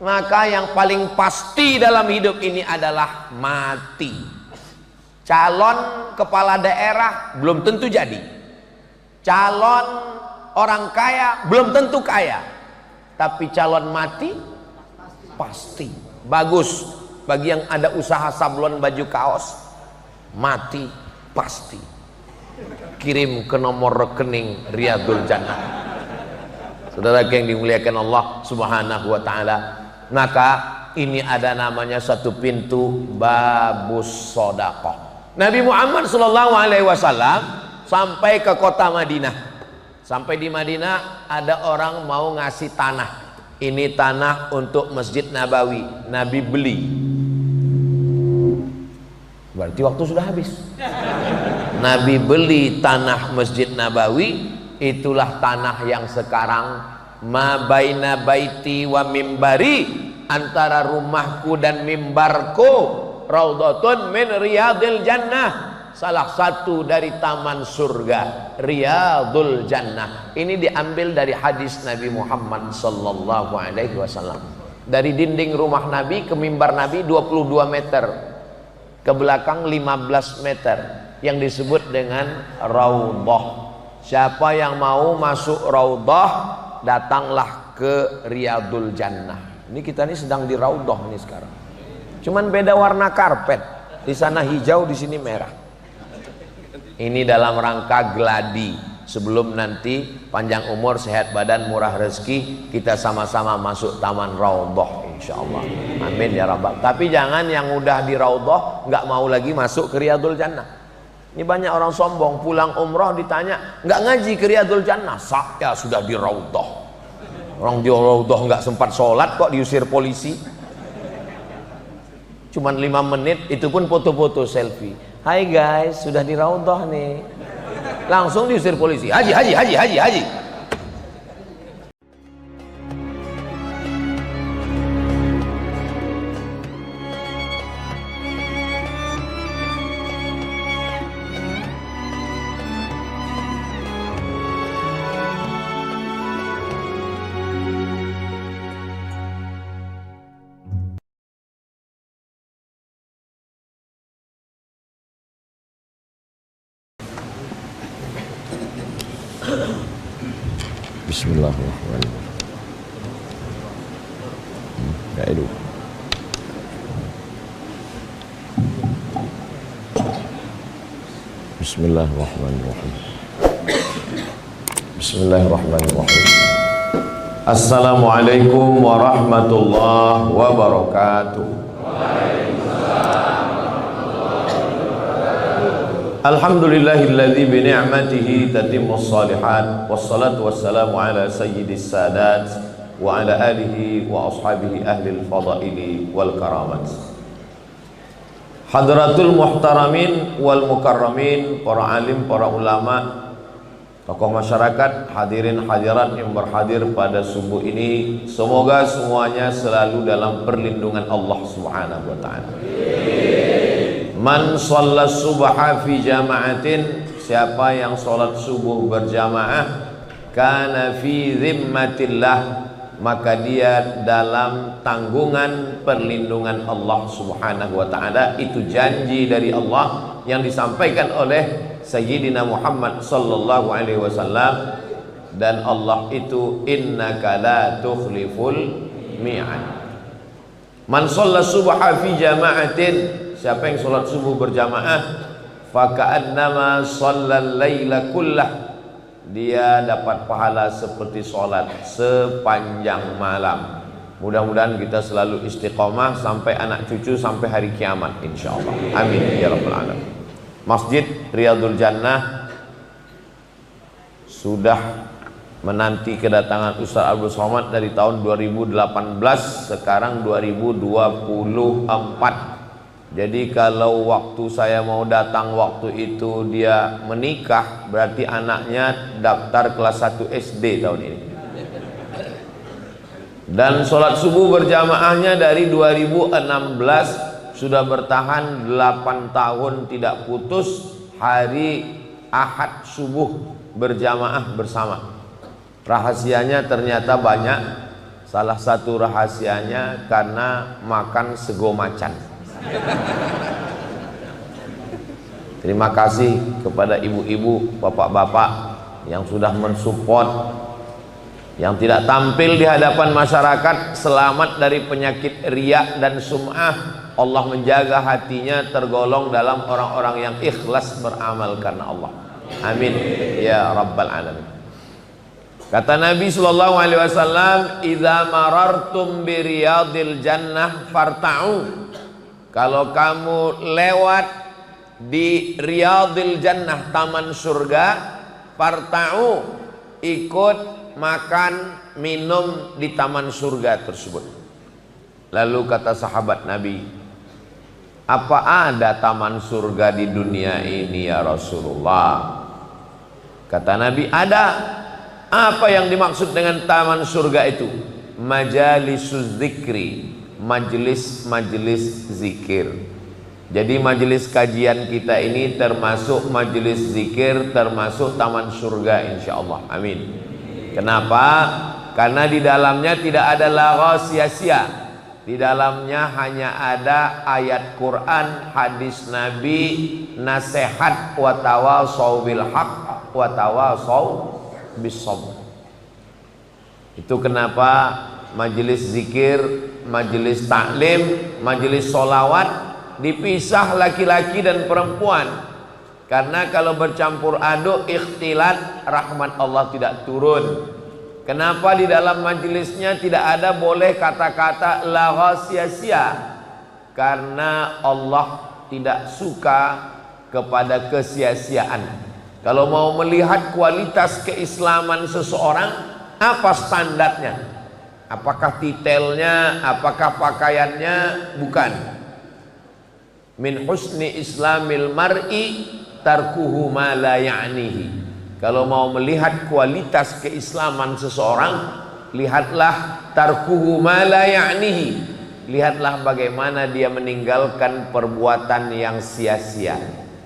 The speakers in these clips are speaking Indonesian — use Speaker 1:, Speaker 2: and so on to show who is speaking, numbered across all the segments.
Speaker 1: maka yang paling pasti dalam hidup ini adalah mati. Calon kepala daerah belum tentu jadi, calon orang kaya belum tentu kaya, tapi calon mati pasti. Bagus bagi yang ada usaha sablon baju kaos, mati pasti. Kirim ke nomor rekening Riyadul Jannah. Saudara yang dimuliakan Allah Subhanahu wa taala, maka ini ada namanya satu pintu babus sedekah. Nabi Muhammad sallallahu alaihi wasallam sampai ke kota Madinah. Sampai di Madinah ada orang mau ngasih tanah. Ini tanah untuk Masjid Nabawi. Nabi beli. Berarti waktu sudah habis. Nabi beli tanah Masjid Nabawi. Itulah tanah yang sekarang ma baina baiti wa mimbari, antara rumahku dan mimbarku raudhatun min riyadil jannah, salah satu dari taman surga Riyadul Jannah. Ini diambil dari hadis Nabi Muhammad sallallahu alaihi wasallam. Dari dinding rumah Nabi ke mimbar Nabi 22 meter, ke belakang 15 meter, yang disebut dengan raudhah. Siapa yang mau masuk raudhah, datanglah ke Riyadul Jannah. Ini kita ini sedang di raudhah ini sekarang. Cuman beda warna karpet. Di sana hijau, di sini merah. Ini dalam rangka gladi, sebelum nanti panjang umur, sehat badan, murah rezeki, kita sama-sama masuk taman raudhah insyaallah. Amin ya rabbal. Tapi jangan yang udah di raudhah nggak mau lagi masuk ke Riyadul Jannah. Ini banyak orang sombong, pulang umroh ditanya, nggak ngaji ke Riyadul Jannah? Saya sudah di raudhah. Orang di raudhah nggak sempat sholat kok diusir polisi. Cuman 5 menit, itu pun foto-foto selfie. Hai guys, sudah di raudhah nih. Langsung diusir polisi. Haji, haji, haji, haji, haji. Bismillahirrahmanirrahim. Ya itu. Bismillahirrahmanirrahim. Bismillahirrahmanirrahim. Assalamualaikum warahmatullahi wabarakatuh. Alhamdulillahilladzi bi ni'matihi tatimmus shalihat, wassalatu wassalamu ala sayyidis sadat wa ala alihi wa ashabihi ahlil fadaili wal karamat. Hadratul muhtaramin wal mukarramin, para alim, para ulama, tokoh masyarakat, hadirin hadirat yang berhadir pada subuh ini, semoga semuanya selalu dalam perlindungan Allah Subhanahu wa taala. Man shalla subha fi jama'atin, siapa yang sholat subuh berjamaah, kana fi zimmatillah, maka dia dalam tanggungan perlindungan Allah Subhanahu wa taala. Itu janji dari Allah yang disampaikan oleh Sayyidina Muhammad sallallahu alaihi wasallam, dan Allah itu innaka la tukhliful mi'ad. Man shalla subha fi jama'atin, siapa yang sholat subuh berjamaah, faka'annama shallal laila kullah, dia dapat pahala seperti sholat sepanjang malam. Mudah-mudahan kita selalu istiqomah sampai anak cucu, sampai hari kiamat insyaallah. Amin ya rabbal alamin. Masjid Riyadul Jannah sudah menanti kedatangan Ustaz Abdul Somad dari tahun 2018, sekarang 2024. Jadi kalau waktu saya mau datang waktu itu dia menikah, berarti anaknya daftar kelas 1 SD tahun ini. Dan sholat subuh berjamaahnya dari 2016 sudah bertahan 8 tahun tidak putus, hari Ahad subuh berjamaah bersama. Rahasianya ternyata banyak. Salah satu rahasianya karena makan sego macan. Terima kasih kepada ibu-ibu, bapak-bapak yang sudah mensupport, yang tidak tampil di hadapan masyarakat, selamat dari penyakit riya dan sum'ah. Allah menjaga hatinya tergolong dalam orang-orang yang ikhlas beramal karena Allah. Amin ya rabbal alamin. Kata Nabi sallallahu alaihi wasallam, "Idza marartum bi riyadil jannah farta'u." Kalau kamu lewat di riyadil jannah, taman surga, farta'u, ikut makan minum di taman surga tersebut. Lalu kata sahabat Nabi, apa ada taman surga di dunia ini ya Rasulullah? Kata Nabi, ada. Apa yang dimaksud dengan taman surga itu? Majalisuz zikri, majelis-majelis zikir. Jadi majelis kajian kita ini termasuk majelis zikir, termasuk taman surga insyaallah. Amin. Kenapa? Karena di dalamnya tidak ada lagha sia-sia. Di dalamnya hanya ada ayat Quran, hadis Nabi, nasihat, wa tawasau bil haq, wa tawasau bis sabr. Itu kenapa majelis zikir, majelis taklim, majelis solawat dipisah laki-laki dan perempuan. Karena kalau bercampur aduk, ikhtilat, rahmat Allah tidak turun. Kenapa di dalam majelisnya tidak ada boleh kata-kata lagha sia-sia? Karena Allah tidak suka kepada kesia-siaan. Kalau mau melihat kualitas keislaman seseorang, apa standarnya? Apakah titelnya, apakah pakaiannya? Bukan. Min husni islamil mar'i tarkuhu ma la ya'nihi. Kalau mau melihat kualitas keislaman seseorang, lihatlah tarkuhu ma la ya'nihi. Lihatlah bagaimana dia meninggalkan perbuatan yang sia-sia.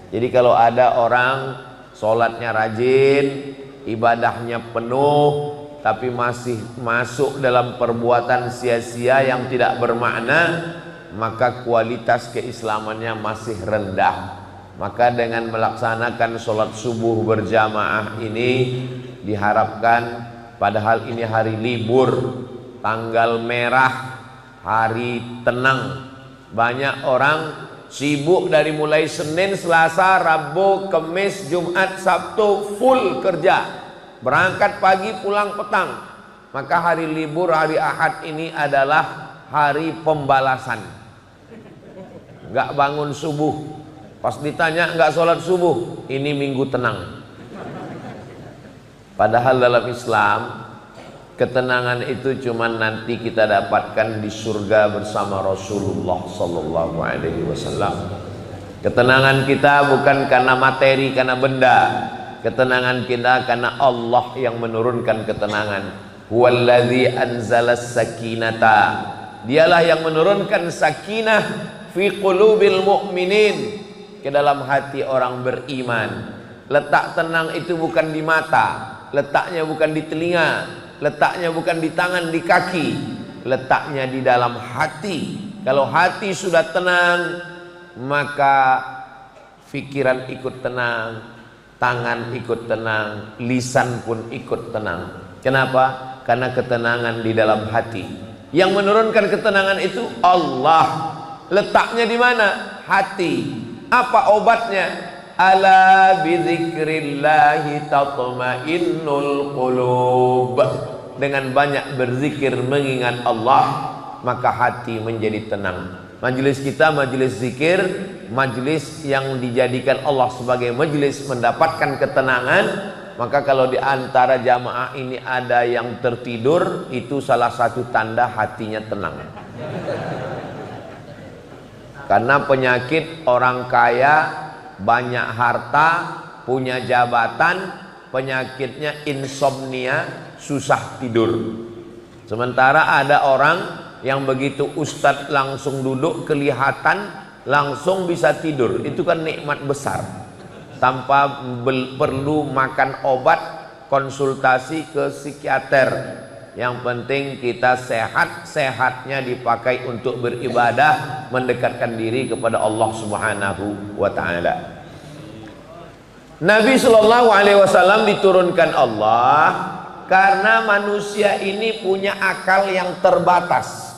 Speaker 1: Jadi kalau ada orang sholatnya rajin, ibadahnya penuh, tapi masih masuk dalam perbuatan sia-sia yang tidak bermakna, maka kualitas keislamannya masih rendah. Maka dengan melaksanakan sholat subuh berjamaah ini diharapkan, padahal ini hari libur, tanggal merah, hari tenang, banyak orang sibuk dari mulai Senin, Selasa, Rabu, Kamis, Jumat, Sabtu, full kerja, berangkat pagi pulang petang. Maka hari libur, hari Ahad ini adalah hari pembalasan. Gak bangun subuh, pas ditanya gak sholat subuh, ini minggu tenang. Padahal dalam Islam, ketenangan itu cuma nanti kita dapatkan di surga bersama Rasulullah sallallahu alaihi wasallam. Ketenangan kita bukan karena materi, karena benda. Ketenangan kita karena Allah yang menurunkan ketenangan. Huwallazi anzalas sakinata. Dialah yang menurunkan sakinah fi qulubil mu'minin, ke dalam hati orang beriman. Letak tenang itu bukan di mata, letaknya bukan di telinga, letaknya bukan di tangan, di kaki, letaknya di dalam hati. Kalau hati sudah tenang, maka pikiran ikut tenang, tangan ikut tenang, lisan pun ikut tenang. Kenapa? Karena ketenangan di dalam hati. Yang menurunkan ketenangan itu Allah. Letaknya di mana? Hati. Apa obatnya? Ala bizikrillahi tatmainnul qulub. Dengan banyak berzikir mengingat Allah, maka hati menjadi tenang. Majelis kita majelis zikir, majelis yang dijadikan Allah sebagai majelis mendapatkan ketenangan. Maka kalau di antara jamaah ini ada yang tertidur, itu salah satu tanda hatinya tenang. Karena penyakit orang kaya, banyak harta, punya jabatan, penyakitnya insomnia, susah tidur. Sementara ada orang yang begitu ustadz langsung duduk, kelihatan langsung bisa tidur. Itu kan nikmat besar, tanpa perlu makan obat, konsultasi ke psikiater. Yang penting kita sehat, sehatnya dipakai untuk beribadah, mendekatkan diri kepada Allah Subhanahu wa taala. Nabi Shallallahu alaihi wasallam diturunkan Allah karena manusia ini punya akal yang terbatas.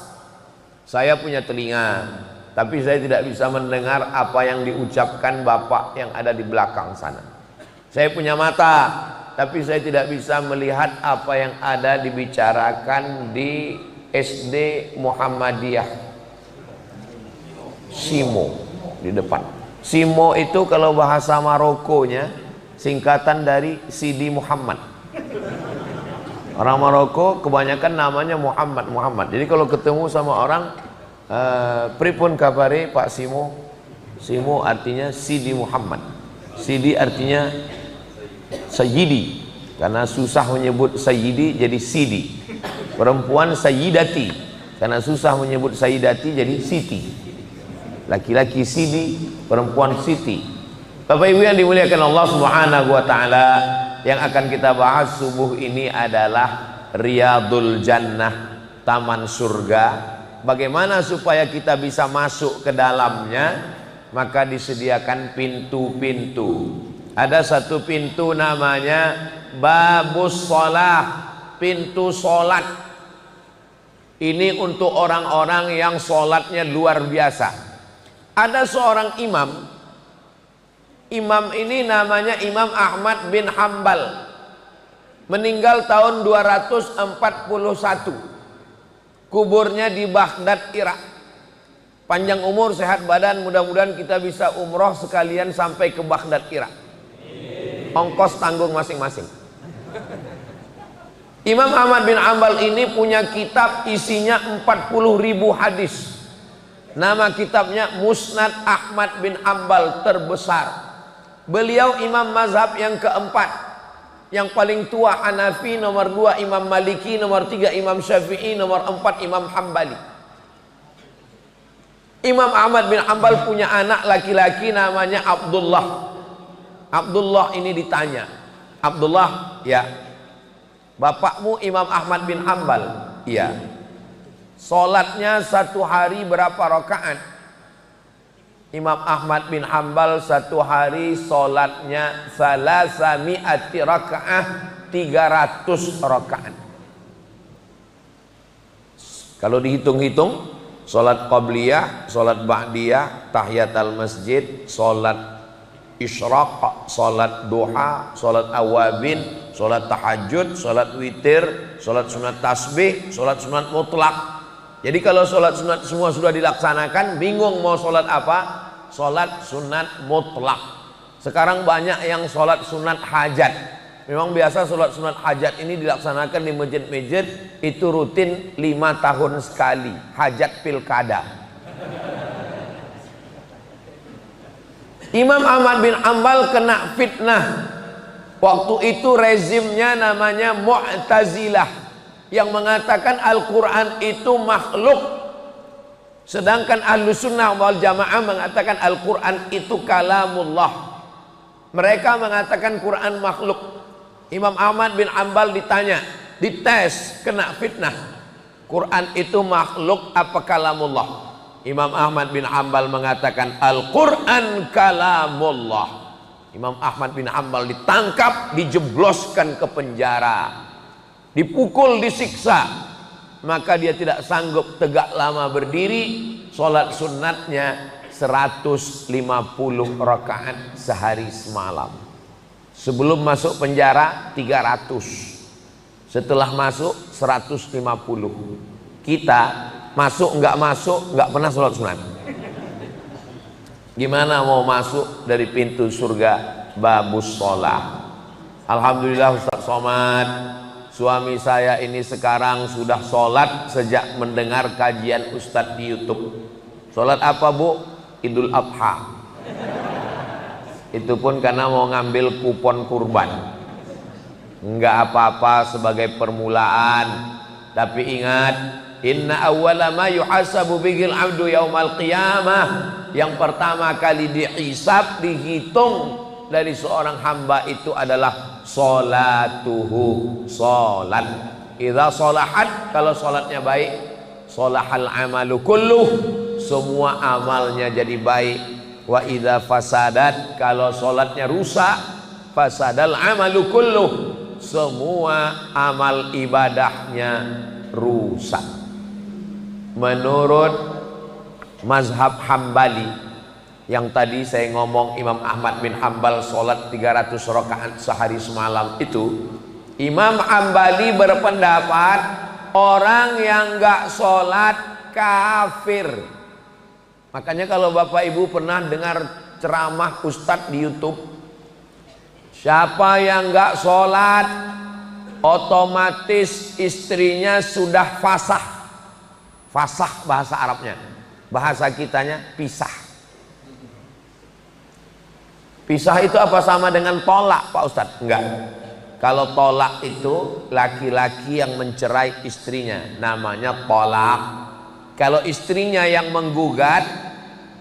Speaker 1: Saya punya telinga, tapi saya tidak bisa mendengar apa yang diucapkan bapak yang ada di belakang sana. Saya punya mata, tapi saya tidak bisa melihat apa yang ada dibicarakan di SD Muhammadiyah Simo di depan. Simo itu kalau bahasa Marokonya singkatan dari Sidi Muhammad. Orang Maroko kebanyakan namanya Muhammad. Jadi kalau ketemu sama orang pripun kabare Pak Simo? Simo artinya Sidi Muhammad. Sidi artinya Sayyidi, karena susah menyebut Sayyidi jadi Sidi. Perempuan Sayyidati, karena susah menyebut Sayyidati jadi Siti. Laki-laki Sidi, perempuan Siti. Bapak Ibu yang dimuliakan Allah Subhanahu wa taala, yang akan kita bahas subuh ini adalah Riyadul Jannah, taman surga. Bagaimana supaya kita bisa masuk ke dalamnya? Maka disediakan pintu-pintu. Ada satu pintu namanya Babus Shalah, pintu sholat. Ini untuk orang-orang yang sholatnya luar biasa. Ada seorang imam. Imam ini namanya Imam Ahmad bin Hambal. Meninggal tahun 241. Kuburnya di Baghdad, Irak. Panjang umur, sehat badan, mudah-mudahan kita bisa umroh sekalian sampai ke Baghdad, Irak. Ongkos tanggung masing-masing. Imam Ahmad bin Hambal ini punya kitab isinya 40.000 hadis. Nama kitabnya Musnad Ahmad bin Hambal, terbesar. Beliau imam mazhab yang keempat. Yang paling tua Hanafi, nomor 2 Imam Maliki, nomor 3 Imam Syafi'i, nomor 4 Imam Hambali. Imam Ahmad bin Hambal punya anak laki-laki namanya Abdullah. Abdullah ini ditanya, Abdullah, ya, bapakmu Imam Ahmad bin Hambal? Iya. Sholatnya satu hari berapa rakaat? Imam Ahmad bin Hambal satu hari sholatnya salasami'ati rakaah, 300 rakaat. Kalau dihitung-hitung, sholat qabliyah, sholat ba'diyah, tahiyatul masjid, sholat isyraq, sholat duha, sholat awabin, sholat tahajud, sholat witir, sholat sunat tasbih, sholat sunat mutlak. Jadi kalau sholat sunat semua sudah dilaksanakan, bingung mau sholat apa? Sholat sunat mutlak. Sekarang banyak yang sholat sunat hajat. Memang biasa sholat sunat hajat ini dilaksanakan di masjid-masjid, itu rutin 5 tahun sekali, hajat pilkada. Imam Ahmad bin Hambal kena fitnah. Waktu itu rezimnya namanya Mu'tazilah, yang mengatakan Al-Quran itu makhluk. Sedangkan Ahlus Sunnah wal Jamaah mengatakan Al-Quran itu kalamullah. Mereka mengatakan Quran makhluk. Imam Ahmad bin Hambal ditanya, dites, kena fitnah. Quran itu makhluk apa kalamullah? Imam Ahmad bin Hambal mengatakan Al-Quran kalamullah. Imam Ahmad bin Hambal ditangkap, dijebloskan ke penjara, dipukul, disiksa. Maka dia tidak sanggup tegak lama berdiri. Sholat sunnatnya 150 rakaat sehari semalam. Sebelum masuk penjara 300, setelah masuk 150. Kita masuk nggak pernah sholat sunat. Gimana mau masuk dari pintu surga Babus Shalah? Alhamdulillah Ustaz Somad, suami saya ini sekarang sudah sholat sejak mendengar kajian Ustadz di YouTube. Sholat apa Bu? Idul Adha. Itu pun karena mau ngambil kupon kurban. Enggak apa-apa sebagai permulaan. Tapi ingat, inna awwala ma yuhasabu bihil abdu yaumal qiyamah, yang pertama kali dihisab, dihitung dari seorang hamba itu adalah sholatuhu, sholat. Idza sholahat, kalau sholatnya baik, sholahal amalu kulluh, semua amalnya jadi baik. Wa idza fasadat, kalau sholatnya rusak, fasadal amalu kulluh, semua amal ibadahnya rusak. Menurut mazhab Hambali, yang tadi saya ngomong Imam Ahmad bin Hambal sholat 300 rakaat sehari semalam itu, Imam Hambali berpendapat orang yang nggak sholat kafir. Makanya kalau Bapak Ibu pernah dengar ceramah Ustadz di YouTube, siapa yang nggak sholat otomatis istrinya sudah fasah. Fasah bahasa Arabnya, bahasa kitanya pisah. Pisah itu apa sama dengan tolak Pak Ustadz? Enggak. Kalau tolak itu laki-laki yang mencerai istrinya, namanya tolak. Kalau istrinya yang menggugat,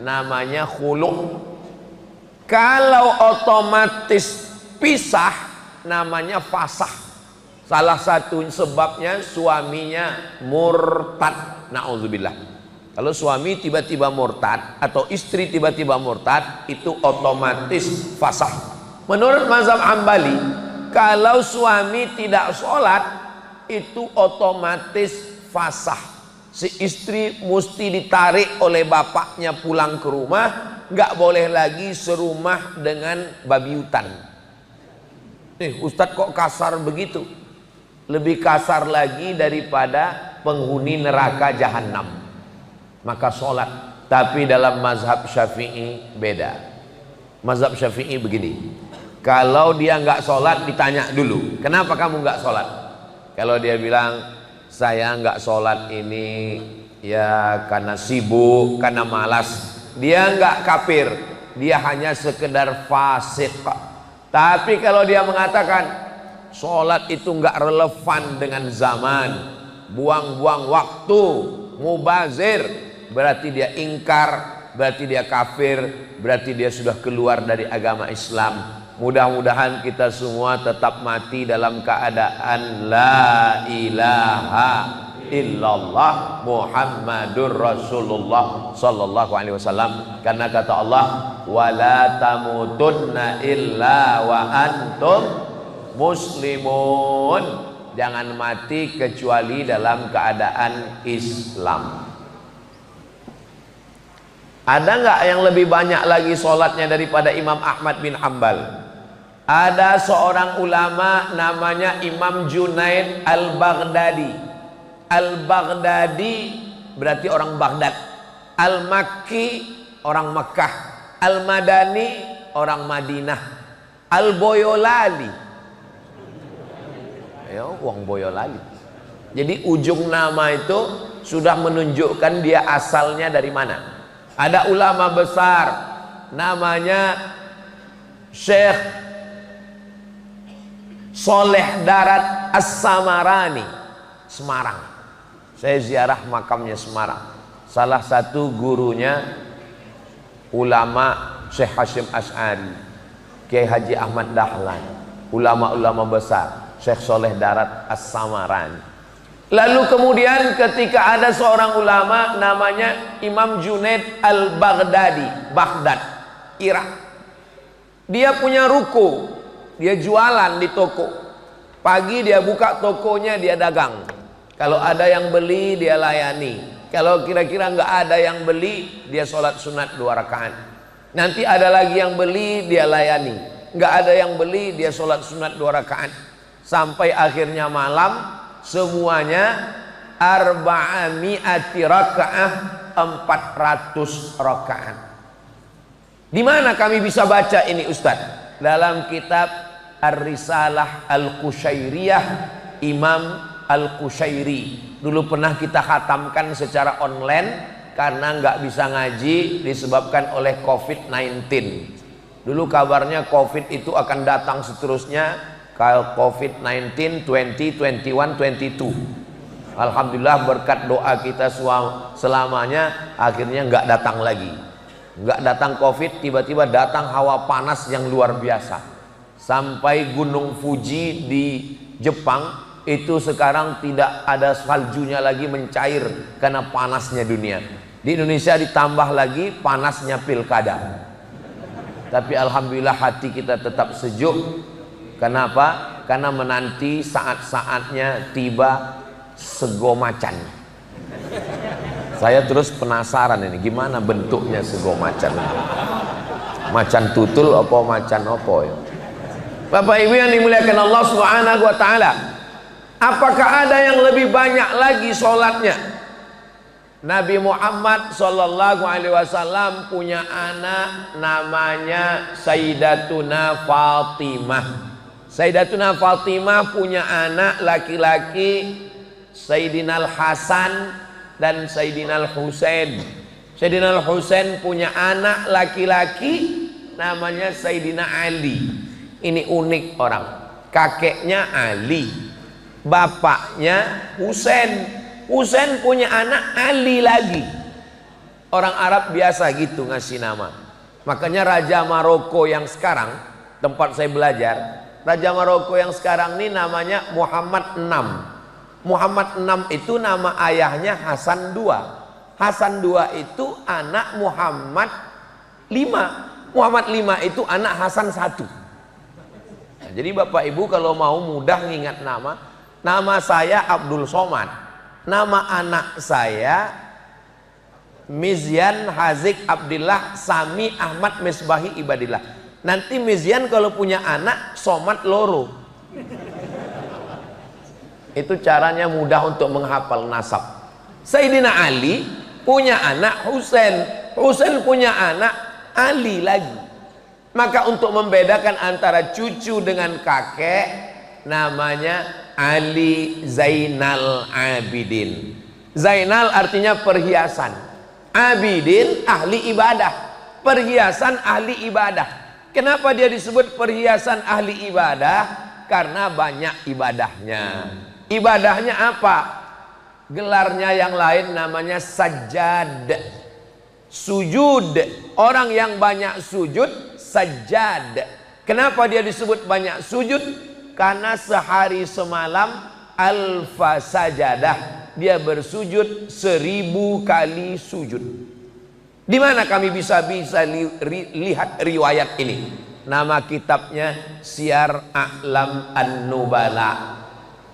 Speaker 1: namanya khulu'. Kalau otomatis pisah, namanya fasah. Salah satu sebabnya suaminya murtad, na'udzubillah. Kalau suami tiba-tiba murtad atau istri tiba-tiba murtad, itu otomatis fasah. Menurut mazhab Hambali, kalau suami tidak sholat, itu otomatis fasah. Si istri mesti ditarik oleh bapaknya pulang ke rumah, nggak boleh lagi serumah dengan babi hutan. Ustadz kok kasar begitu? Lebih kasar lagi daripada penghuni neraka jahanam. Maka sholat. Tapi dalam mazhab Syafi'i beda. Mazhab Syafi'i begini, kalau dia nggak sholat ditanya dulu, kenapa kamu nggak sholat? Kalau dia bilang saya nggak sholat ini ya karena sibuk, karena malas, dia nggak kafir, dia hanya sekedar fasik. Tapi kalau dia mengatakan sholat itu nggak relevan dengan zaman, buang-buang waktu, mubazir, berarti dia ingkar, berarti dia kafir, berarti dia sudah keluar dari agama Islam. Mudah-mudahan kita semua tetap mati dalam keadaan la ilaha illallah Muhammadur Rasulullah sallallahu alaihi wasallam. Karena kata Allah, wala tamutunna illa wa antum muslimun. Jangan mati kecuali dalam keadaan Islam. Ada nggak yang lebih banyak lagi sholatnya daripada Imam Ahmad bin Hambal? Ada seorang ulama namanya Imam Junaid Al-Baghdadi. Al-Baghdadi berarti orang Baghdad. Al-Makki orang Makkah. Al-Madani orang Madinah. Al-Boyolali, ya uang Boyolali. Jadi ujung nama itu sudah menunjukkan dia asalnya dari mana. Ada ulama besar namanya Syekh Soleh Darat As-Samarani, Semarang. Saya ziarah makamnya Semarang. Salah satu gurunya ulama Syekh Hashim Asy'ari, Kiai Haji Ahmad Dahlan, ulama-ulama besar, Syekh Soleh Darat As-Samarani. Lalu kemudian ketika ada seorang ulama namanya Imam Junaid Al-Baghdadi, Baghdad, Irak. Dia punya ruko, dia jualan di toko. Pagi dia buka tokonya, dia dagang. Kalau ada yang beli dia layani. Kalau kira-kira nggak ada yang beli, dia sholat sunat 2 rakaat. Nanti ada lagi yang beli, dia layani. Nggak ada yang beli, dia sholat sunat 2 rakaat. Sampai akhirnya malam, semuanya arba'ami'ati rakaah, 400 rakaat. Di mana kami bisa baca ini Ustadz? Dalam kitab Ar-Risalah Al-Qushairiyah Imam Al-Qushairi. Dulu pernah kita khatamkan secara online karena nggak bisa ngaji disebabkan oleh COVID-19. Dulu kabarnya COVID itu akan datang seterusnya, kalau COVID-19 2021 22. Alhamdulillah berkat doa kita selamanya akhirnya nggak datang lagi. Nggak datang COVID, tiba-tiba datang hawa panas yang luar biasa. Sampai Gunung Fuji di Jepang itu sekarang tidak ada saljunya lagi mencair karena panasnya dunia. Di Indonesia ditambah lagi panasnya pilkada. Tapi alhamdulillah hati kita tetap sejuk. Kenapa? Karena menanti saat-saatnya tiba sego macan. Saya terus penasaran ini gimana bentuknya sego macan. Macan tutul apa macan apa ya? Bapak Ibu yang dimuliakan Allah Subhanahu wa taala, apakah ada yang lebih banyak lagi sholatnya? Nabi Muhammad sallallahu alaihi wasallam punya anak namanya Sayyidatuna Fatimah. Sayyidatuna Fatimah punya anak laki-laki Sayyidinal Hasan dan Sayyidinal Husain. Sayyidinal Husain punya anak laki-laki namanya Sayyidina Ali. Ini unik orang, kakeknya Ali, bapaknya Husain. Husain punya anak Ali lagi. Orang Arab biasa gitu ngasih nama. Makanya Raja Maroko yang sekarang, tempat saya belajar, Raja Maroko yang sekarang ini namanya Muhammad VI. Muhammad VI itu nama ayahnya Hasan II. Hasan II itu anak Muhammad V. Muhammad V itu anak Hasan I. Nah, jadi Bapak Ibu kalau mau mudah ngingat nama saya Abdul Somad, nama anak saya Mizyan Hazik Abdillah Sami Ahmad Misbahi Ibadillah. Nanti Mizyan kalau punya anak Somad loro. Itu caranya mudah untuk menghafal nasab. Sayyidina Ali punya anak Husain, Husain punya anak Ali lagi. Maka untuk membedakan antara cucu dengan kakek, namanya Ali Zainal Abidin. Zainal artinya perhiasan, Abidin ahli ibadah. Perhiasan ahli ibadah. Kenapa dia disebut perhiasan ahli ibadah? Karena banyak ibadahnya. Ibadahnya apa? Gelarnya yang lain namanya sajjad, sujud. Orang yang banyak sujud sajjad. Kenapa dia disebut banyak sujud? Karena sehari semalam alfa sajadah, dia bersujud 1000 kali sujud. Di mana kami bisa lihat riwayat ini? Nama kitabnya Syiar A'lam An-Nubala.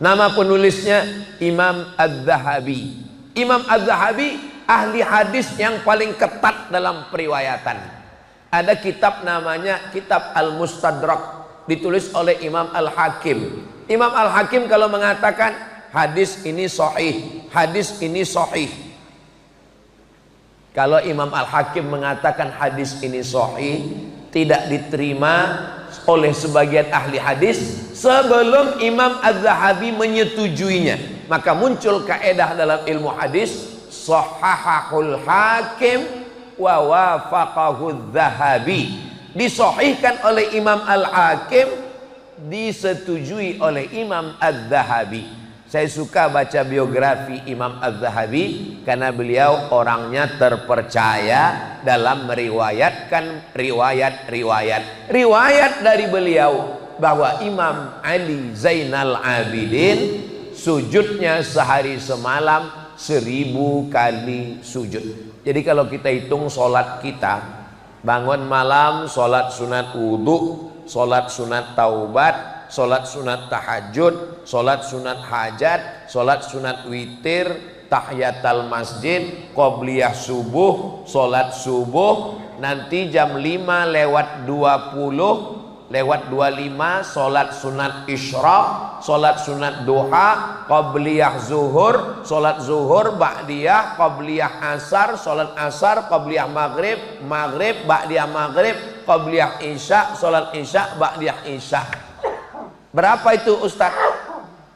Speaker 1: Nama penulisnya Imam Az-Zahabi. Imam Az-Zahabi ahli hadis yang paling ketat dalam periwayatan. Ada kitab namanya Kitab Al-Mustadrak, ditulis oleh Imam Al-Hakim. Imam Al-Hakim kalau mengatakan hadis ini sahih, hadis ini sahih. Kalau Imam Al-Hakim mengatakan hadis ini sahih, tidak diterima oleh sebagian ahli hadis sebelum Imam Az-Zahabi menyetujuinya. Maka muncul kaedah dalam ilmu hadis, sahahahul hakim wa wafaqahu Zahabi. Disahihkan oleh Imam Al-Hakim, disetujui oleh Imam Az-Zahabi. Saya suka baca biografi Imam Az-Zahabi karena beliau orangnya terpercaya dalam meriwayatkan riwayat dari beliau bahwa Imam Ali Zainal Abidin sujudnya sehari semalam 1000 kali sujud. Jadi kalau kita hitung sholat kita, bangun malam sholat sunat wudhu, sholat sunat taubat, sholat sunat tahajud, sholat sunat hajat, sholat sunat witir, tahiyatul masjid, qobliyah subuh, sholat subuh, nanti jam 5:20 lewat 25 sholat sunat isyraq, sholat sunat duha, qabliyah zuhur, sholat zuhur, ba'diyah, qabliyah asar, sholat asar, qabliyah maghrib, maghrib, ba'diyah maghrib, qabliyah isya, sholat isya, ba'diyah isya. Berapa itu Ustaz?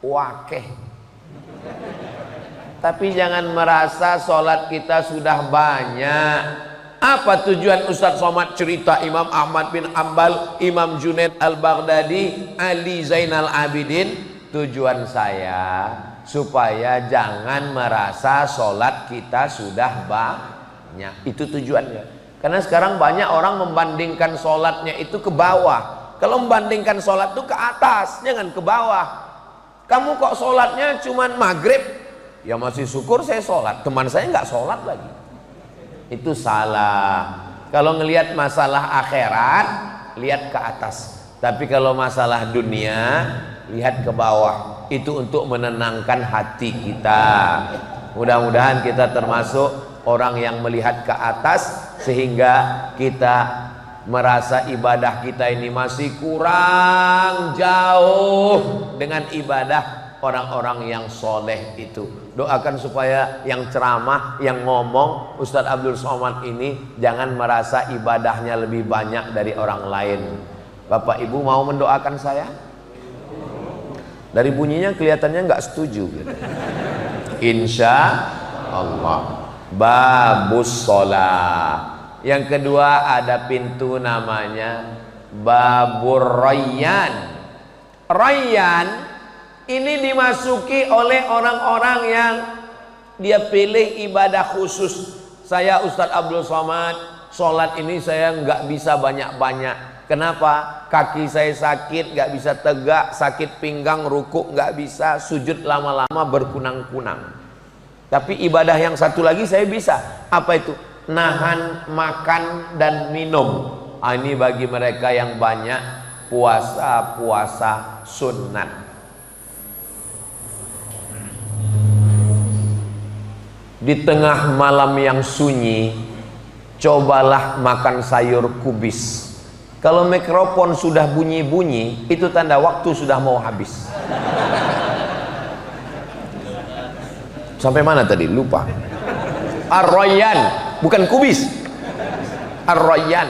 Speaker 1: Wakeh. Tapi jangan merasa sholat kita sudah banyak. Apa tujuan Ustaz Somad cerita Imam Ahmad bin Ambal, Imam Junaid Al-Baghdadi, Ali Zainal Abidin? Tujuan saya supaya jangan merasa sholat kita sudah banyak. Itu tujuannya. Karena sekarang banyak orang membandingkan sholatnya itu ke bawah. Kalau membandingkan sholat itu ke atas, jangan ke bawah. Kamu kok sholatnya cuman maghrib? Ya masih syukur saya sholat, teman saya nggak sholat lagi. Itu salah. Kalau ngelihat masalah akhirat, lihat ke atas. Tapi kalau masalah dunia, lihat ke bawah. Itu untuk menenangkan hati kita. Mudah-mudahan kita termasuk orang yang melihat ke atas, sehingga kita merasa ibadah kita ini masih kurang jauh dengan ibadah orang-orang yang soleh itu. Doakan supaya yang ceramah, yang ngomong Ustadz Abdul Somad ini jangan merasa ibadahnya lebih banyak dari orang lain. Bapak Ibu mau mendoakan saya? Dari bunyinya kelihatannya nggak setuju gitu. Insya Allah. Babus sholat. Yang kedua ada pintu namanya Babur Rayyan. Rayyan ini dimasuki oleh orang-orang yang dia pilih ibadah khusus. Saya Ustadz Abdul Somad, sholat ini saya nggak bisa banyak-banyak. Kenapa? Kaki saya sakit, nggak bisa tegak, sakit pinggang, rukuk nggak bisa, sujud lama-lama berkunang-kunang. Tapi ibadah yang satu lagi saya bisa. Apa itu? Nahan makan dan minum. Ini bagi mereka yang banyak puasa sunat. Di tengah malam yang sunyi, cobalah makan sayur kubis. Kalau mikrofon sudah bunyi-bunyi, itu tanda waktu sudah mau habis. Sampai mana tadi? Lupa. Ar-Rayyan, bukan kubis. Ar-Rayyan.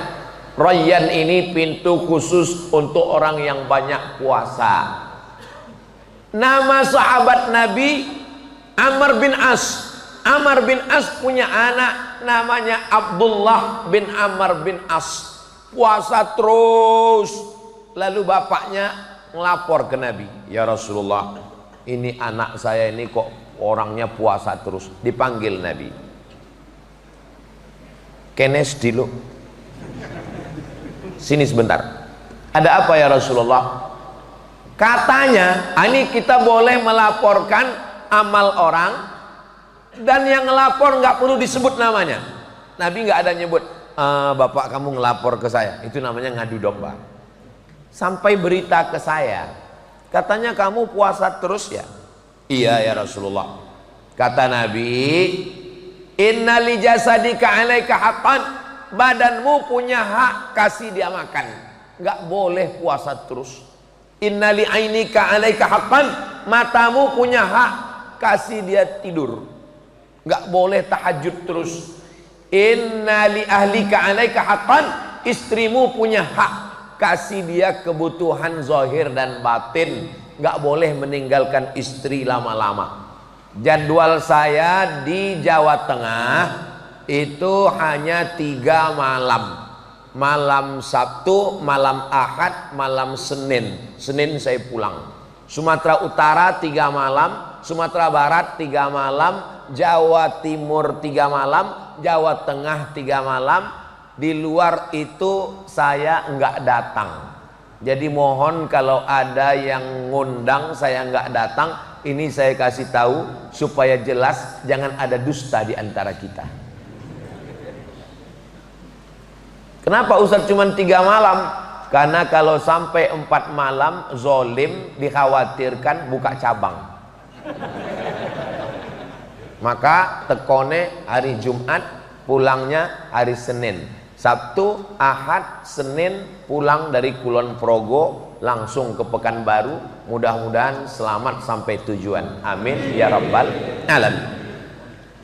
Speaker 1: Rayyan ini pintu khusus untuk orang yang banyak puasa. Nama sahabat Nabi Amr bin As. Amr bin As punya anak namanya Abdullah bin Amr bin As. Puasa terus. Lalu bapaknya ngelapor ke Nabi, ya Rasulullah, ini anak saya ini kok orangnya puasa terus. Dipanggil Nabi. Kenes dulu, sini sebentar. Ada apa ya Rasulullah? Katanya ini kita boleh melaporkan amal orang, dan yang ngelapor nggak perlu disebut namanya. Nabi nggak ada nyebut bapak kamu ngelapor ke saya, itu namanya ngadu domba. Sampai berita ke saya, katanya kamu puasa terus ya? Iya ya Rasulullah. Kata Nabi, inna li jasadika alaika haqqan, badanmu punya hak, kasih dia makan. Nggak boleh puasa terus. Inna li ainika alaika haqqan, matamu punya hak, kasih dia tidur. Nggak boleh tahajud terus. Inna li ahlika alaika haqqan, istrimu punya hak, kasih dia kebutuhan zahir dan batin. Nggak boleh meninggalkan istri lama-lama. Jadwal saya di Jawa Tengah itu hanya 3 malam. Malam Sabtu, malam Ahad, malam Senin. Senin saya pulang. Sumatera Utara 3 malam, Sumatera Barat 3 malam, Jawa Timur 3 malam, Jawa Tengah 3 malam. Di luar itu saya nggak datang. Jadi mohon kalau ada yang ngundang saya nggak datang, ini saya kasih tahu supaya jelas, jangan ada dusta di antara kita. Kenapa Ustaz cuma 3 malam? Karena kalau sampai 4 malam zolim, dikhawatirkan buka cabang. Maka tekone hari Jumat, pulangnya hari Senin. Sabtu, Ahad, Senin pulang dari Kulon Progo langsung ke Pekanbaru. Mudah-mudahan selamat sampai tujuan. Amin ya rabbal alamin.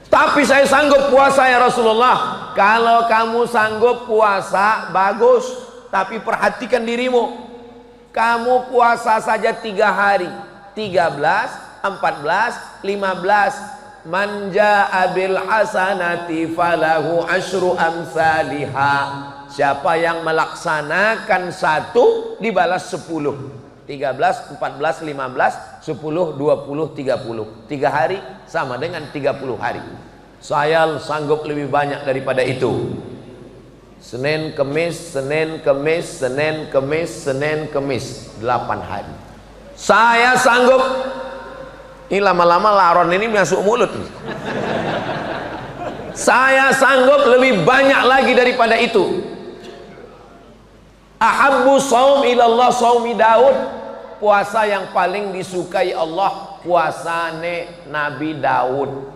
Speaker 1: Tapi saya sanggup puasa ya Rasulullah. Kalau kamu sanggup puasa bagus, tapi perhatikan dirimu. Kamu puasa saja 3 hari, 13, 14, 15. Man jaa bil hasanati falahu asyru amsalihha. Siapa yang melaksanakan 1 dibalas 10. 13, 14, 15, 10, 20, 30. 3 hari sama dengan 30 hari. Saya sanggup lebih banyak daripada itu. Senin, Kemis, Senin, Kemis, Senin, Kemis, Senin, Kemis, 8 hari. Saya sanggup Ini lama-lama laron ini masuk mulut. Saya sanggup lebih banyak lagi daripada itu. Ahabbu shaum ilallah shaumi Daud. Puasa yang paling disukai Allah puasane Nabi Daud.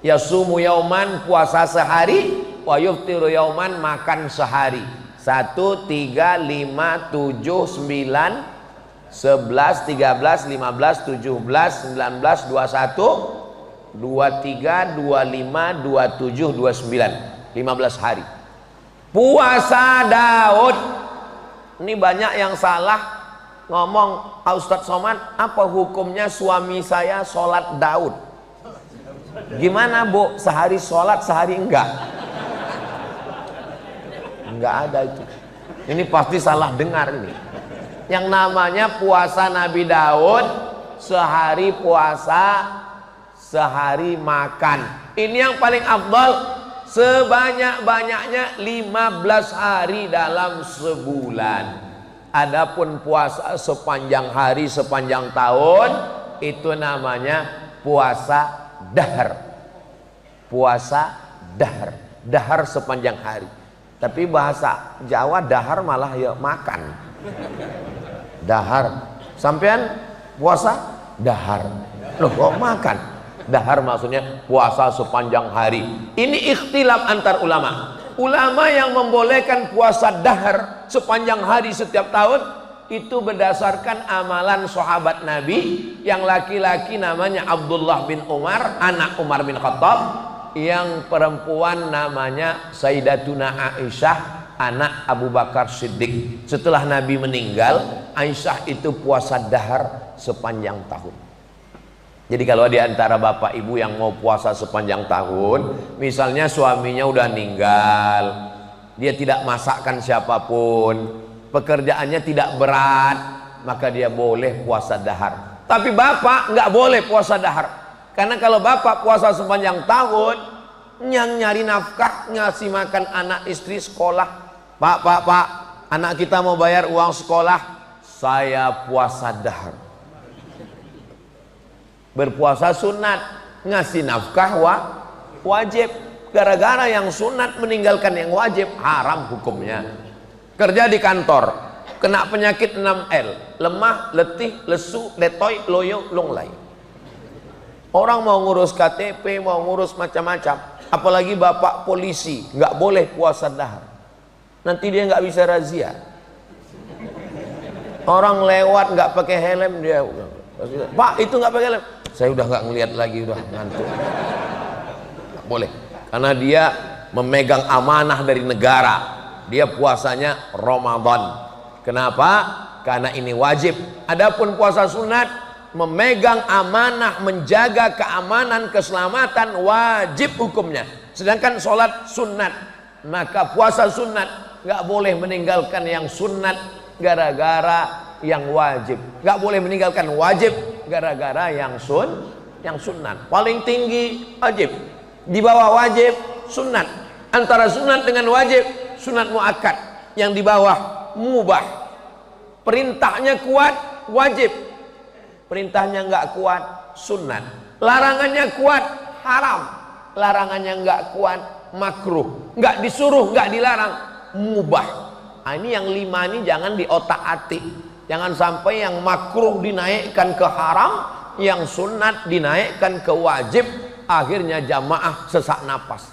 Speaker 1: Yasumu yauman, puasa sehari, wa yuftiru yauman, makan sehari. 1, 3, 5, 7, 9, 11, 13, 15, 17, 19, 21, 23, 25, 27, 29, 15 hari puasa Daud. Ini banyak yang salah ngomong, Ustadz Somad, apa hukumnya suami saya sholat Daud? Gimana Bu, sehari sholat sehari enggak? Enggak ada itu. Ini pasti salah dengar ini. Yang namanya puasa Nabi Daud, sehari puasa sehari makan. Ini yang paling afdal. Sebanyak-banyaknya 15 hari dalam sebulan. Adapun puasa sepanjang hari, sepanjang tahun, itu namanya puasa dahar. Puasa dahar. Dahar sepanjang hari. Tapi bahasa Jawa dahar malah ya makan. Dahar. Sampean puasa dahar. Loh kok makan? Dahar maksudnya puasa sepanjang hari. Ini ikhtilaf antar ulama. Ulama yang membolehkan puasa dahar sepanjang hari setiap tahun itu berdasarkan amalan sahabat Nabi. Yang laki-laki namanya Abdullah bin Umar, anak Umar bin Khattab. Yang perempuan namanya Sayyidatuna Aisyah, anak Abu Bakar Siddiq. Setelah Nabi meninggal, Aisyah itu puasa dahar sepanjang tahun. Jadi kalau di antara bapak ibu yang mau puasa sepanjang tahun, misalnya suaminya udah meninggal, dia tidak masakkan siapapun, pekerjaannya tidak berat, maka dia boleh puasa dahar. Tapi bapak nggak boleh puasa dahar, karena kalau bapak puasa sepanjang tahun, yang nyari nafkah, ngasih makan anak istri sekolah, pak, anak kita mau bayar uang sekolah, saya puasa dahar. Berpuasa sunat, ngasih nafkah wajib. Gara-gara yang sunat meninggalkan yang wajib, haram hukumnya. Kerja di kantor, kena penyakit 6L, lemah, letih, lesu, letoy, loyo, lunglai. Orang mau ngurus KTP, mau ngurus macam-macam, apalagi bapak polisi, nggak boleh puasa dahar. Nanti dia nggak bisa razia. Orang lewat nggak pakai helm, dia, Pak itu nggak pakai helm. Saya udah nggak ngelihat lagi, udah ngantuk. Nggak boleh, karena dia memegang amanah dari negara. Dia puasanya Ramadan. Kenapa? Karena ini wajib. Adapun puasa sunat, memegang amanah, menjaga keamanan, keselamatan, wajib hukumnya. Sedangkan sholat sunat, maka puasa sunat nggak boleh meninggalkan yang sunat gara-gara yang wajib. Nggak boleh meninggalkan wajib gara-gara yang sunat. Paling tinggi wajib, di bawah wajib sunat. Antara sunat dengan wajib, sunat muakkad. Yang di bawah mubah. Perintahnya kuat, wajib. Perintahnya nggak kuat, sunat. Larangannya kuat, haram. Larangannya nggak kuat, makruh. Nggak disuruh, nggak dilarang, mubah. Nah, ini yang 5 ini jangan diotak-atik. Jangan sampai yang makruh dinaikkan ke haram, yang sunat dinaikkan ke wajib, akhirnya jamaah sesak napas.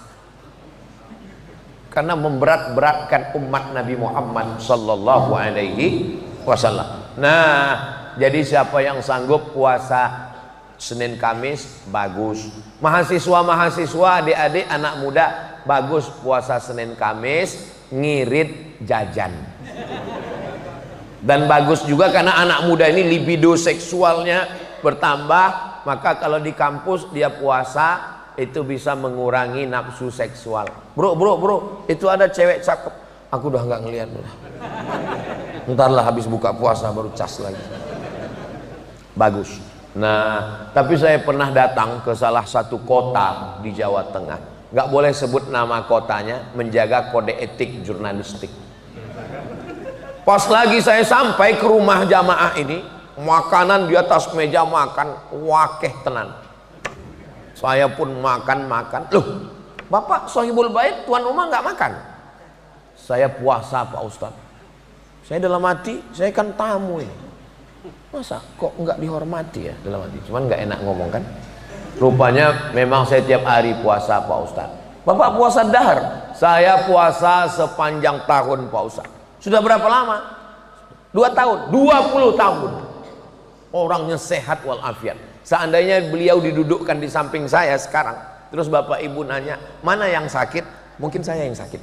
Speaker 1: Karena memberat-beratkan umat Nabi Muhammad sallallahu alaihi wasallam. Nah, jadi siapa yang sanggup puasa Senin Kamis, bagus. Mahasiswa-mahasiswa, adik-adik, anak muda, bagus puasa Senin Kamis, ngirit jajan. Dan bagus juga karena anak muda ini libido seksualnya bertambah, maka kalau di kampus dia puasa itu bisa mengurangi nafsu seksual. Bro, itu ada cewek cakep, aku udah nggak ngeliat. Ntarlah habis buka puasa baru cas lagi. Bagus. Nah, tapi saya pernah datang ke salah satu kota di Jawa Tengah. Nggak boleh sebut nama kotanya, menjaga kode etik jurnalistik. Pas lagi saya sampai ke rumah jamaah ini, makanan di atas meja makan, wakeh tenan. Saya pun makan. Loh, Bapak Sohibul Bait, tuan rumah nggak makan? Saya puasa Pak Ustadz. Saya dalam hati, saya kan tamu ini. Masa kok nggak dihormati ya dalam hati? Cuman nggak enak ngomong kan. Rupanya memang saya tiap hari puasa Pak Ustadz. Bapak puasa dahar, saya puasa sepanjang tahun Pak Ustadz. Sudah berapa lama? 2 tahun, 20 tahun. Orangnya sehat walafiat. Seandainya beliau didudukkan di samping saya sekarang, terus Bapak Ibu nanya, mana yang sakit? Mungkin saya yang sakit.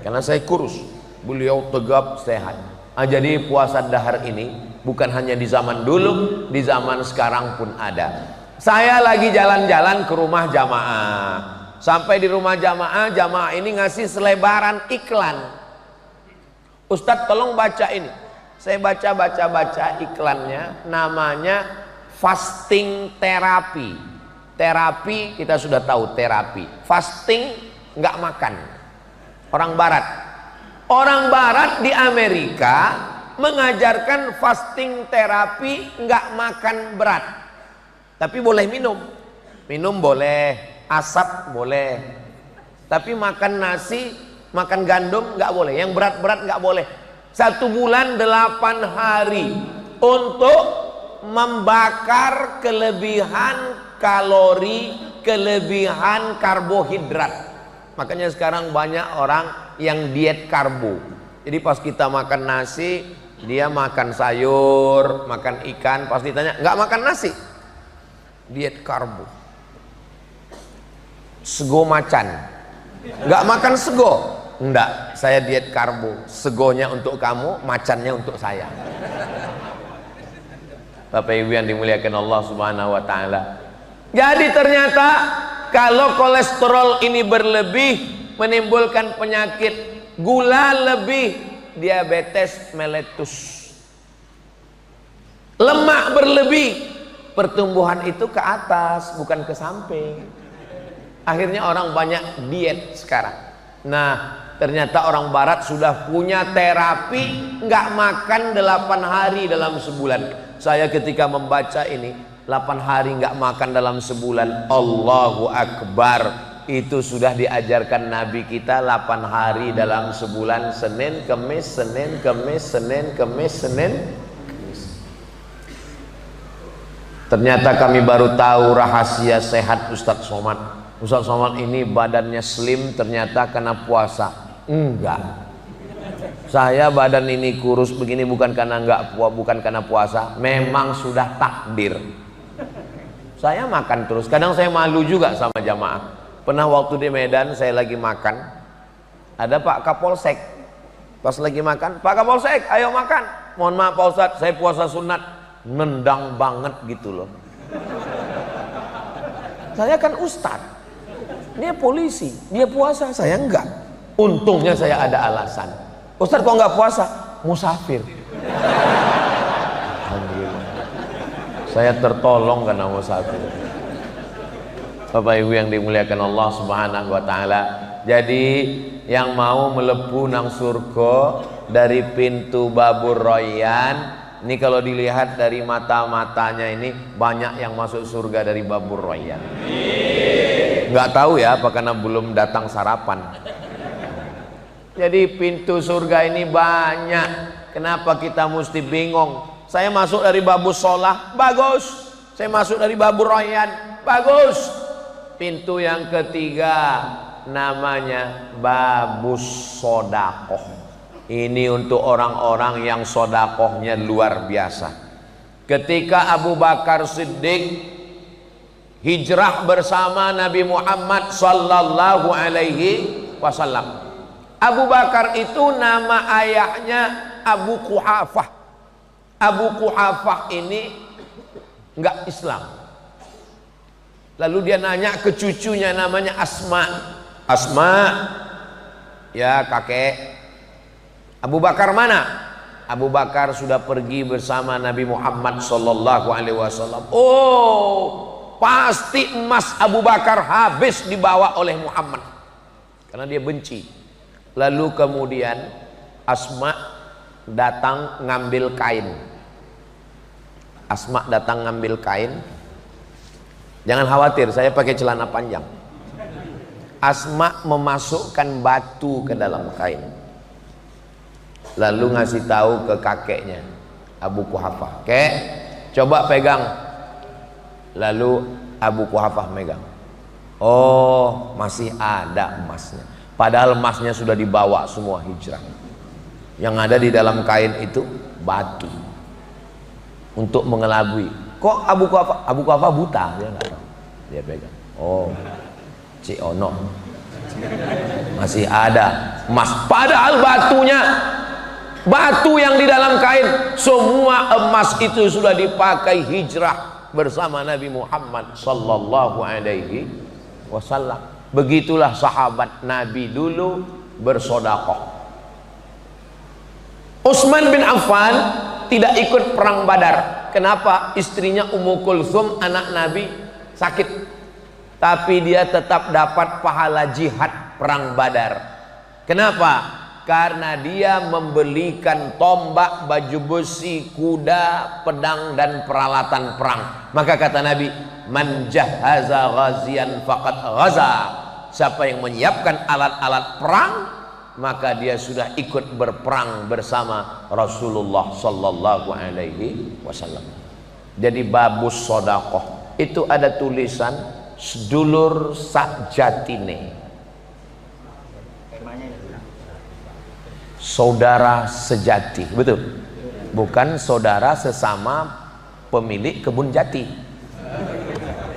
Speaker 1: Karena saya kurus, beliau tegap sehat. Jadi puasa dahar ini bukan hanya di zaman dulu, di zaman sekarang pun ada. Saya lagi jalan-jalan ke rumah jamaah. Sampai di rumah jamaah, jamaah ini ngasih selebaran iklan. Ustadz tolong baca ini. Saya baca iklannya, namanya fasting terapi. Terapi kita sudah tahu terapi. Fasting nggak makan. Orang barat di Amerika mengajarkan fasting terapi, nggak makan berat, tapi boleh minum boleh, asap boleh, tapi makan nasi, makan gandum nggak boleh, yang berat-berat nggak boleh. 1 bulan 8 hari untuk membakar kelebihan kalori, kelebihan karbohidrat. Makanya sekarang banyak orang yang diet karbo. Jadi pas kita makan nasi, dia makan sayur, makan ikan, pas ditanya nggak makan nasi, diet karbo. Sego macan, nggak makan sego, enggak, saya diet karbo. Segonya untuk kamu, macannya untuk saya. Bapak Ibu yang dimuliakan Allah Subhanahu wa taala. Jadi ternyata kalau kolesterol ini berlebih menimbulkan penyakit gula lebih, diabetes meletus. Lemak berlebih, pertumbuhan itu ke atas bukan ke samping. Akhirnya orang banyak diet sekarang. Nah, ternyata orang barat sudah punya terapi nggak makan 8 hari dalam sebulan. Saya ketika membaca ini, 8 hari nggak makan dalam sebulan, Allahu Akbar. Itu sudah diajarkan Nabi kita 8 hari dalam sebulan, Senin, Kemis, Senin, Kemis, Senin, Kemis, Senin, Kemis. Ternyata kami baru tahu rahasia sehat Ustadz Somad. Ustadz Somad ini badannya slim ternyata karena puasa. Enggak. Saya badan ini kurus begini bukan karena puasa, memang sudah takdir. Saya makan terus, kadang saya malu juga sama jamaah. Pernah waktu di Medan saya lagi makan, ada Pak Kapolsek. Pas lagi makan, Pak Kapolsek ayo makan. Mohon maaf Pak Ustadz, saya puasa sunat. Nendang banget gitu loh. Saya kan ustadz, dia polisi, dia puasa, saya enggak. Untungnya saya ada alasan. Ustadz kok enggak puasa? Musafir. Alhamdulillah, saya tertolong karena musafir. Bapak Ibu yang dimuliakan Allah Subhanahu wa taala. Jadi yang mau melebu nang surga dari pintu Babur Royan, ini kalau dilihat dari mata-matanya ini banyak yang masuk surga dari Babur Royan. Nggak tahu ya apa karena belum datang sarapan. Jadi pintu surga ini banyak. Kenapa kita mesti bingung? Saya masuk dari Babus Sholah, bagus. Saya masuk dari Babur Royan, bagus. Pintu yang ketiga namanya Babus Sodakoh. Ini untuk orang-orang yang sodakohnya luar biasa. Ketika Abu Bakar Siddiq hijrah bersama Nabi Muhammad sallallahu alaihi wasallam, Abu Bakar itu nama ayahnya Abu Quhafah. Abu Quhafah ini enggak Islam. Lalu dia nanya ke cucunya namanya Asma. Asma, ya kakek, Abu Bakar mana? Abu Bakar sudah pergi bersama Nabi Muhammad sallallahu alaihi wasallam. Oh, pasti emas Abu Bakar habis dibawa oleh Muhammad karena dia benci. Lalu kemudian Asma datang ngambil kain. Asma datang ngambil kain. Jangan khawatir, saya pakai celana panjang. Asma memasukkan batu ke dalam kain, lalu ngasih tahu ke kakeknya Abu Quhafah, "Kek, coba pegang." Lalu Abu Quhafah megang. Oh, masih ada emasnya. Padahal emasnya sudah dibawa semua hijrah. Yang ada di dalam kain itu batu untuk mengelabui. Kok Abu Quhafah buta? Dia nggak tahu. Dia pegang. Oh, Cik Ono, masih ada emas. Padahal batu yang di dalam kain, semua emas itu sudah dipakai hijrah bersama Nabi Muhammad sallallahu alaihi wasallam. Begitulah sahabat Nabi dulu bersodakoh. Utsman bin Affan tidak ikut perang Badar. Kenapa? Istrinya Ummu Kulsum, anak Nabi, sakit. Tapi dia tetap dapat pahala jihad perang Badar. Kenapa? Karena dia membelikan tombak, baju besi, kuda, pedang dan peralatan perang. Maka kata Nabi, "Man jahaza ghazian faqad ghaza." Siapa yang menyiapkan alat-alat perang, maka dia sudah ikut berperang bersama Rasulullah sallallahu alaihi wasallam. Jadi babus sodakoh itu ada tulisan sedulur sakjatine, saudara sejati, betul? Bukan saudara sesama pemilik kebun jati.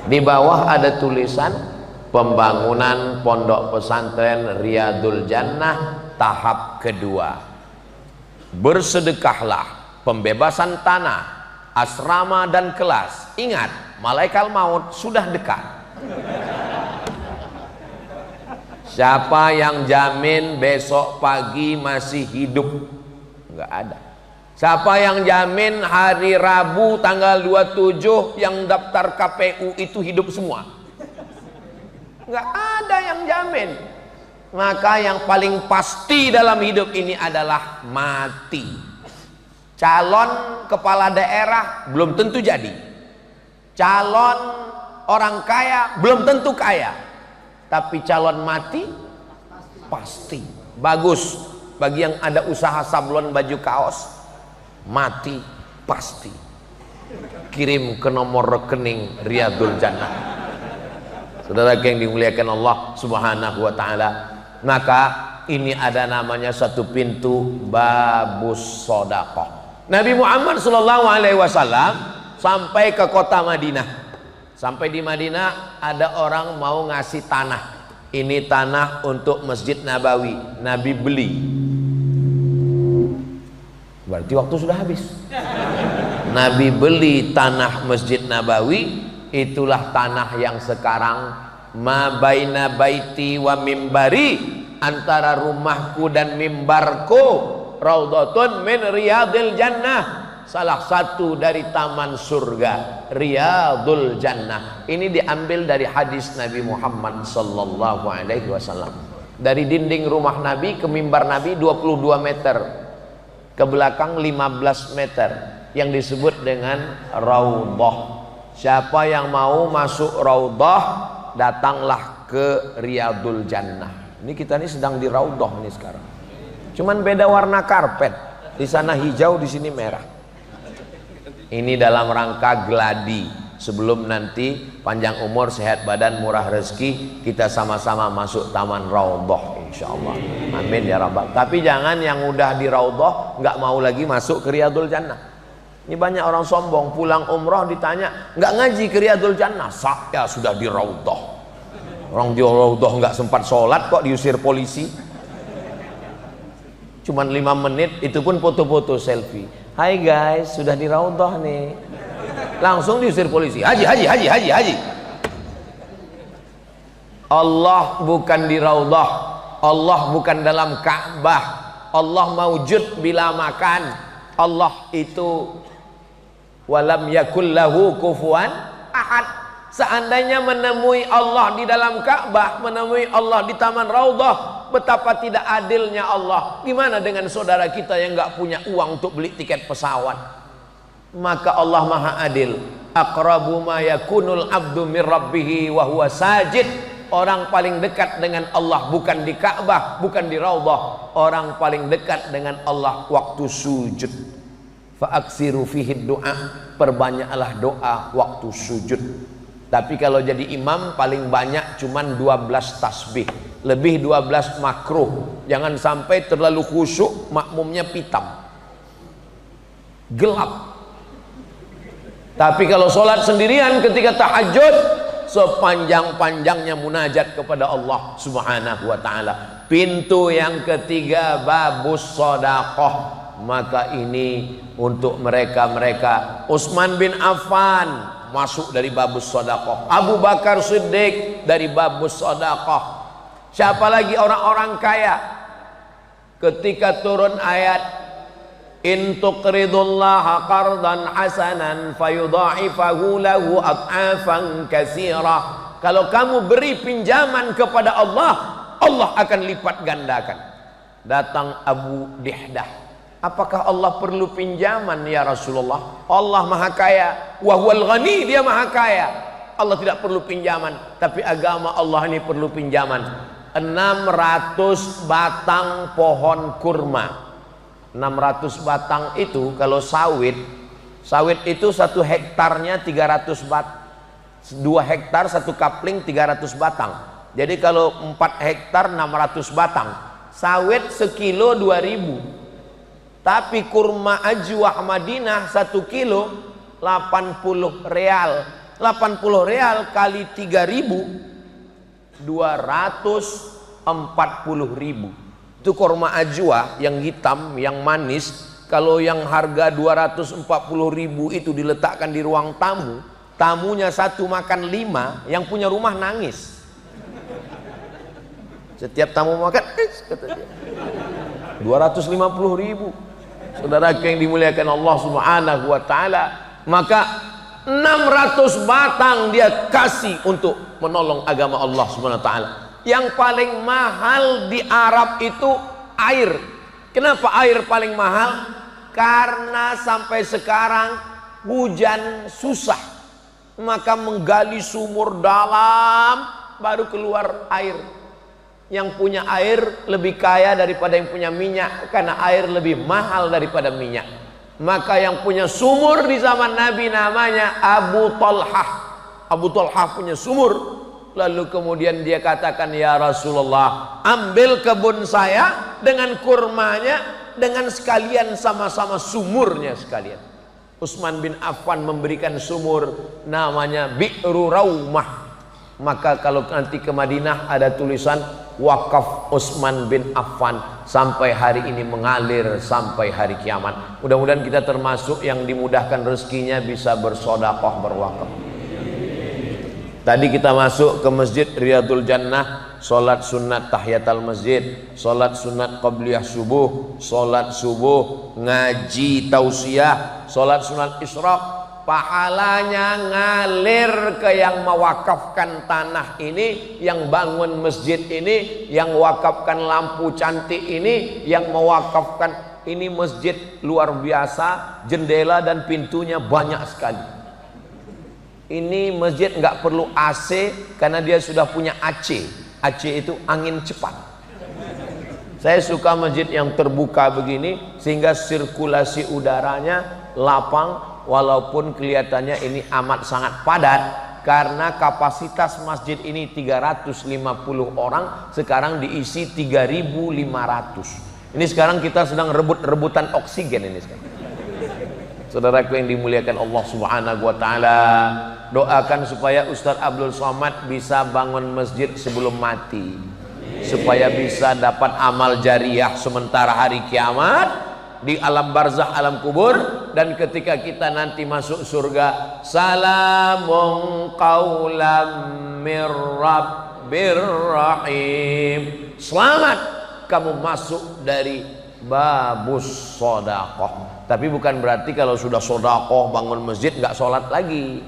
Speaker 1: Di bawah ada tulisan pembangunan pondok pesantren Riyadul Jannah tahap kedua. Bersedekahlah, pembebasan tanah, asrama dan kelas. Ingat, malaikat maut sudah dekat. Siapa yang jamin besok pagi masih hidup? Enggak ada. Siapa yang jamin hari Rabu tanggal 27 yang daftar KPU itu hidup semua? Enggak ada yang jamin. Maka yang paling pasti dalam hidup ini adalah mati. Calon kepala daerah belum tentu jadi. Calon orang kaya belum tentu kaya. Tapi calon mati pasti. Bagus bagi yang ada usaha sablon baju kaos. Mati pasti. Kirim ke nomor rekening Riyadul Jannah. Saudara yang dimuliakan Allah Subhanahu wa taala. Maka ini ada namanya satu pintu babus sodakoh. Nabi Muhammad sallallahu alaihi wasallam sampai ke kota Madinah. Sampai di Madinah ada orang mau ngasih tanah. Ini tanah untuk Masjid Nabawi. Nabi beli. Berarti waktu sudah habis. Nabi beli tanah Masjid Nabawi. Itulah tanah yang sekarang ma baina baiti wa mimbari, antara rumahku dan mimbarku raudhatun min riyadil jannah, salah satu dari taman surga Riyadul Jannah. Ini diambil dari hadis Nabi Muhammad sallallahu alaihi wasallam. Dari dinding rumah Nabi ke mimbar Nabi 22 meter, ke belakang 15 meter, yang disebut dengan raudhah. Siapa yang mau masuk raudhah, datanglah ke Riyadul Jannah. Ini kita ini sedang di raudhah ini sekarang. Cuman beda warna karpet. Di sana hijau, di sini merah. Ini dalam rangka gladi, sebelum nanti panjang umur, sehat badan, murah rezeki, kita sama-sama masuk taman raudhah insyaallah. Amin ya rabbal. Tapi jangan yang udah di raudhah nggak mau lagi masuk ke Riyadul Jannah. Ini banyak orang sombong, pulang umroh ditanya, nggak ngaji ke Riyadul Jannah? Saya sudah di raudhah. Orang di raudhah nggak sempat sholat kok diusir polisi. Cuman 5 menit, itu pun foto-foto selfie. Hai guys, sudah di raudhah nih. Langsung diusir polisi. Haji. Allah bukan di raudhah. Allah bukan dalam Ka'bah. Allah maujud bila makan. Allah itu walam yakul lahu kufuwan ahad. Seandainya menemui Allah di dalam Ka'bah, menemui Allah di taman raudhah, betapa tidak adilnya Allah. Gimana dengan saudara kita yang nggak punya uang untuk beli tiket pesawat? maka Allah Maha Adil. Aqrabu ma yakunul abdu min rabbih wa huwa sajid. Orang paling dekat dengan Allah bukan di Ka'bah, bukan di Raudhah. Orang paling dekat dengan Allah waktu sujud. Fa'aksiru fihi doa, perbanyaklah doa waktu sujud. Tapi kalau jadi imam paling banyak cuman 12 tasbih. Lebih 12 makruh. Jangan sampai terlalu khusyuk, makmumnya pitam, gelap. Tapi kalau sholat sendirian ketika tahajud, sepanjang-panjangnya munajat kepada Allah Subhanahu wa ta'ala. Pintu yang ketiga, babus shadaqah. Maka ini untuk mereka-mereka. Utsman bin Affan masuk dari babus shadaqah. Abu Bakar Siddiq dari babus shadaqah. Siapa lagi orang-orang kaya? Ketika turun ayat in tuqridullaha qardan hasanan fayudha'ifahu lahu ad'afan katsira. Kalau kamu beri pinjaman kepada Allah, Allah akan lipat gandakan. Datang Abu Dihdah, apakah Allah perlu pinjaman ya Rasulullah? Allah Maha Kaya, wa huwal ghani, dia Maha Kaya. Allah tidak perlu pinjaman, tapi agama Allah ini perlu pinjaman. 600 batang pohon kurma. 600 batang itu kalau sawit itu 1 hektarnya 300 bat, 2 hektar 1 kapling 300 batang. Jadi kalau 4 hektar 600 batang. Sawit sekilo 2000. Tapi kurma ajwah Madinah 1 kilo 80 real. 80 real kali 3000, 240.000. Itu kurma ajwa yang hitam, yang manis. Kalau yang harga 240.000 itu diletakkan di ruang tamu, tamunya 1 makan 5, yang punya rumah nangis. Setiap tamu makan, kata dia, 250.000. Saudara yang dimuliakan Allah Subhanahu wa ta'ala, maka 600 batang dia kasih untuk menolong agama Allah Subhanahu wa ta'ala. Yang paling mahal di Arab itu air. Kenapa air paling mahal? Karena sampai sekarang hujan susah, maka menggali sumur dalam baru keluar air. Yang punya air lebih kaya daripada yang punya minyak, karena air lebih mahal daripada minyak. Maka yang punya sumur di zaman Nabi namanya Abu Talhah. Abu Talhah punya sumur. Lalu kemudian dia katakan, ya Rasulullah, ambil kebun saya dengan kurmanya, dengan sekalian sama-sama sumurnya sekalian. Utsman bin Affan memberikan sumur namanya Bi'ru Raumah. Maka kalau nanti ke Madinah ada tulisan wakaf Utsman bin Affan, sampai hari ini mengalir sampai hari kiamat. Mudah-mudahan kita termasuk yang dimudahkan rezekinya bisa bersedekah berwakaf. Tadi kita masuk ke Masjid Riyadul Jannah, sholat sunat tahiyatul masjid, sholat sunat qabliyah subuh, sholat subuh, ngaji tausiah, sholat sunat isyraq. Pahalanya ngalir ke yang mewakafkan tanah ini, yang bangun masjid ini, yang mewakafkan lampu cantik ini, yang mewakafkan ini masjid luar biasa, jendela dan pintunya banyak sekali. Ini masjid nggak perlu AC karena dia sudah punya AC. AC itu angin cepat. Saya suka masjid yang terbuka begini sehingga sirkulasi udaranya lapang, walaupun kelihatannya ini amat sangat padat. Karena kapasitas masjid ini 350 orang, sekarang diisi 3.500. Ini sekarang kita sedang rebut-rebutan oksigen ini sekarang. Saudaraku yang dimuliakan Allah Subhanahu wa ta'ala, doakan supaya Ustadz Abdul Somad bisa bangun masjid sebelum mati, supaya bisa dapat amal jariah sementara hari kiamat, di alam barzakh, alam kubur, dan ketika kita nanti masuk surga, salamun qaulam mir rabbir rahim. Selamat kamu masuk dari babus shadaqah. Tapi bukan berarti kalau sudah shadaqah bangun masjid nggak sholat lagi.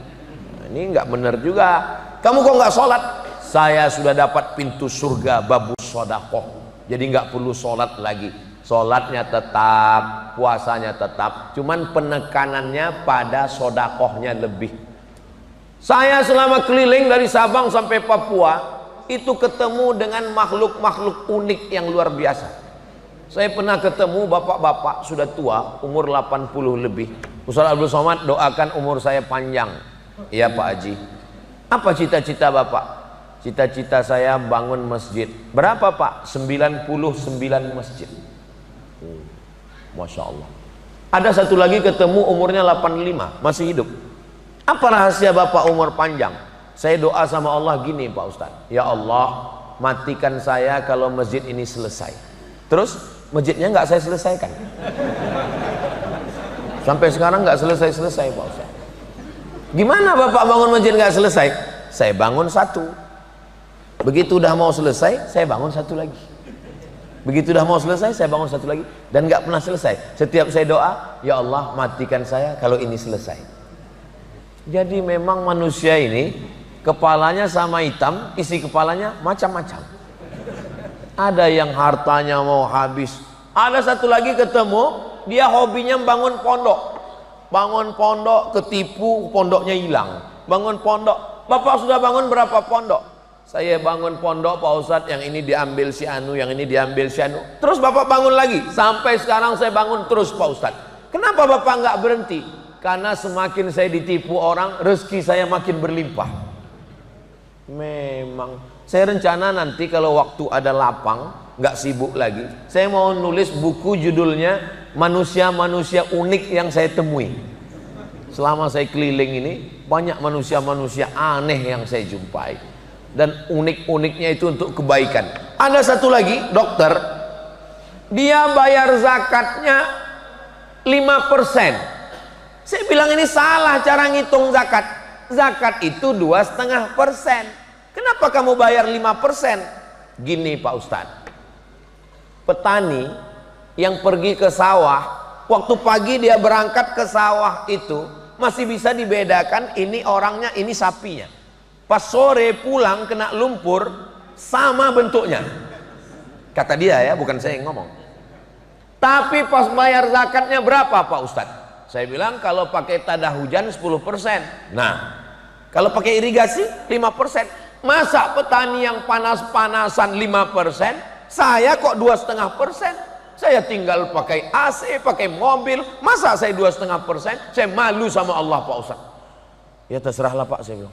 Speaker 1: Nah, ini nggak benar juga. Kamu kok nggak sholat? Saya sudah dapat pintu surga babus shadaqah, jadi nggak perlu sholat lagi. sholatnya tetap, puasanya tetap, cuman penekanannya pada sodakohnya lebih. Saya selama keliling dari Sabang sampai Papua itu ketemu dengan makhluk-makhluk unik yang luar biasa. Saya pernah ketemu bapak-bapak sudah tua, umur 80 lebih. Ustaz Abdul Somad, doakan umur saya panjang. Iya Pak Haji. Apa cita-cita bapak? Cita-cita saya bangun masjid. Berapa Pak? 99 masjid. Masya Allah. Ada satu lagi ketemu umurnya 85, masih hidup. Apa rahasia bapak umur panjang? Saya doa sama Allah gini Pak Ustaz, ya Allah matikan saya kalau masjid ini selesai. Terus masjidnya nggak saya selesaikan. Sampai sekarang nggak selesai Pak Ustaz. Gimana bapak bangun masjid nggak selesai? Saya bangun satu. Begitu udah mau selesai, saya bangun satu lagi. Begitu udah mau selesai, saya bangun satu lagi. Dan nggak pernah selesai. Setiap saya doa, ya Allah matikan saya kalau ini selesai. Jadi memang manusia ini kepalanya sama hitam, isi kepalanya macam-macam. Ada yang hartanya mau habis. Ada satu lagi ketemu, dia hobinya bangun pondok. Bangun pondok ketipu, pondoknya hilang. Bangun pondok. Bapak sudah bangun berapa pondok? Saya bangun pondok Pak Ustadz, yang ini diambil si Anu, yang ini diambil si Anu. Terus bapak bangun lagi. Sampai sekarang saya bangun terus Pak Ustadz. Kenapa bapak nggak berhenti? Karena semakin saya ditipu orang, rezeki saya makin berlimpah. Memang saya rencana nanti kalau waktu ada lapang, nggak sibuk lagi, saya mau nulis buku judulnya Manusia-manusia unik yang saya temui. Selama saya keliling ini, banyak manusia-manusia aneh yang saya jumpai. Dan unik-uniknya itu untuk kebaikan. Ada satu lagi dokter, dia bayar zakatnya 5%. Saya bilang ini salah cara ngitung zakat. Zakat itu 2,5%. Kenapa kamu bayar 5%? Gini Pak Ustadz, petani yang pergi ke sawah, waktu pagi dia berangkat ke sawah itu masih bisa dibedakan ini orangnya, ini sapinya. Pas sore pulang kena lumpur, sama bentuknya. Kata dia ya, bukan saya yang ngomong. Tapi pas bayar zakatnya berapa Pak Ustadz? Saya bilang kalau pakai tada hujan 10%. Nah, kalau pakai irigasi 5%. Masa petani yang panas-panasan 5%, saya kok 2,5%? Saya tinggal pakai AC, pakai mobil, masa saya 2,5%? Saya malu sama Allah Pak Ustaz. Ya terserahlah Pak, saya bilang.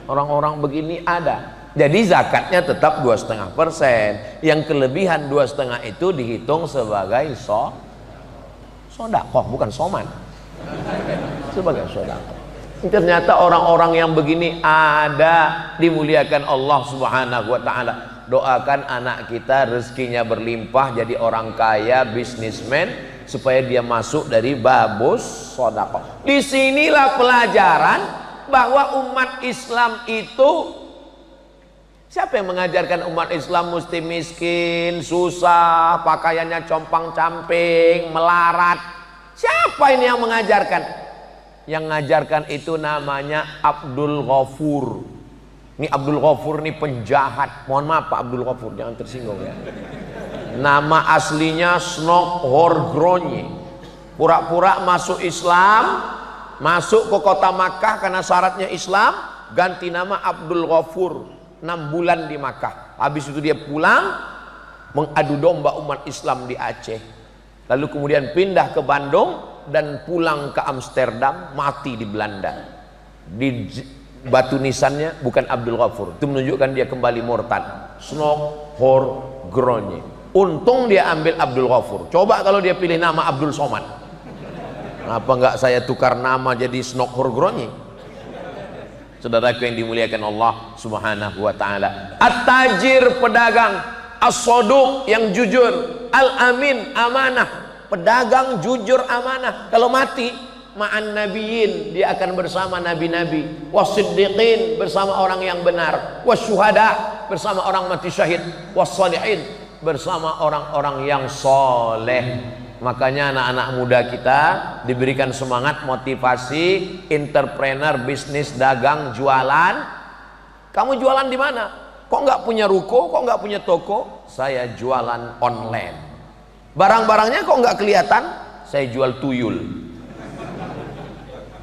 Speaker 1: Orang-orang begini ada. Jadi zakatnya tetap 2,5%. Yang kelebihan 2,5% itu dihitung sebagai sodakoh, bukan soman. Sebagai sodakoh. Ternyata orang-orang yang begini ada, dimuliakan Allah Subhanahu wa ta'ala. Doakan anak kita rezekinya berlimpah, jadi orang kaya, bisnismen, supaya dia masuk dari babus sodakoh. Disinilah pelajaran bahwa umat Islam itu, siapa yang mengajarkan umat Islam mesti miskin, susah, pakaiannya compang-camping, melarat? Siapa ini yang mengajarkan? Yang mengajarkan itu namanya Abdul Ghafur. Ini Abdul Ghafur ini penjahat. Mohon maaf Pak Abdul Ghafur, jangan tersinggung ya. Nama aslinya Snok Horgronyi. Pura-pura masuk Islam, masuk ke kota Makkah karena syaratnya Islam, ganti nama Abdul Ghafur. 6 bulan di Makkah. Habis itu dia pulang mengadu domba umat Islam di Aceh. Lalu kemudian pindah ke Bandung dan pulang ke Amsterdam, mati di Belanda. Di batu nisannya bukan Abdul Ghafur. Itu menunjukkan dia kembali murtad. Snok Horgronyi. Untung dia ambil Abdul Ghafur. Coba kalau dia pilih nama Abdul Somad. Kenapa enggak saya tukar nama jadi Snok Horgronyi? Saudaraku yang dimuliakan Allah Subhanahu wa ta'ala. At-tajir, pedagang. As-soduq, yang jujur. Al-amin, amanah. Pedagang jujur amanah. Kalau mati ma'an nabiyyin, dia akan bersama nabi-nabi. Wasiddiqin, bersama orang yang benar. Wasyuhada, bersama orang mati syahid. Wassalihin, bersama orang-orang yang soleh. Makanya anak-anak muda kita diberikan semangat, motivasi, entrepreneur, bisnis, dagang, jualan. Kamu jualan di mana? kok nggak punya ruko, kok nggak punya toko? Saya jualan online. Barang-barangnya kok nggak kelihatan? Saya jual tuyul.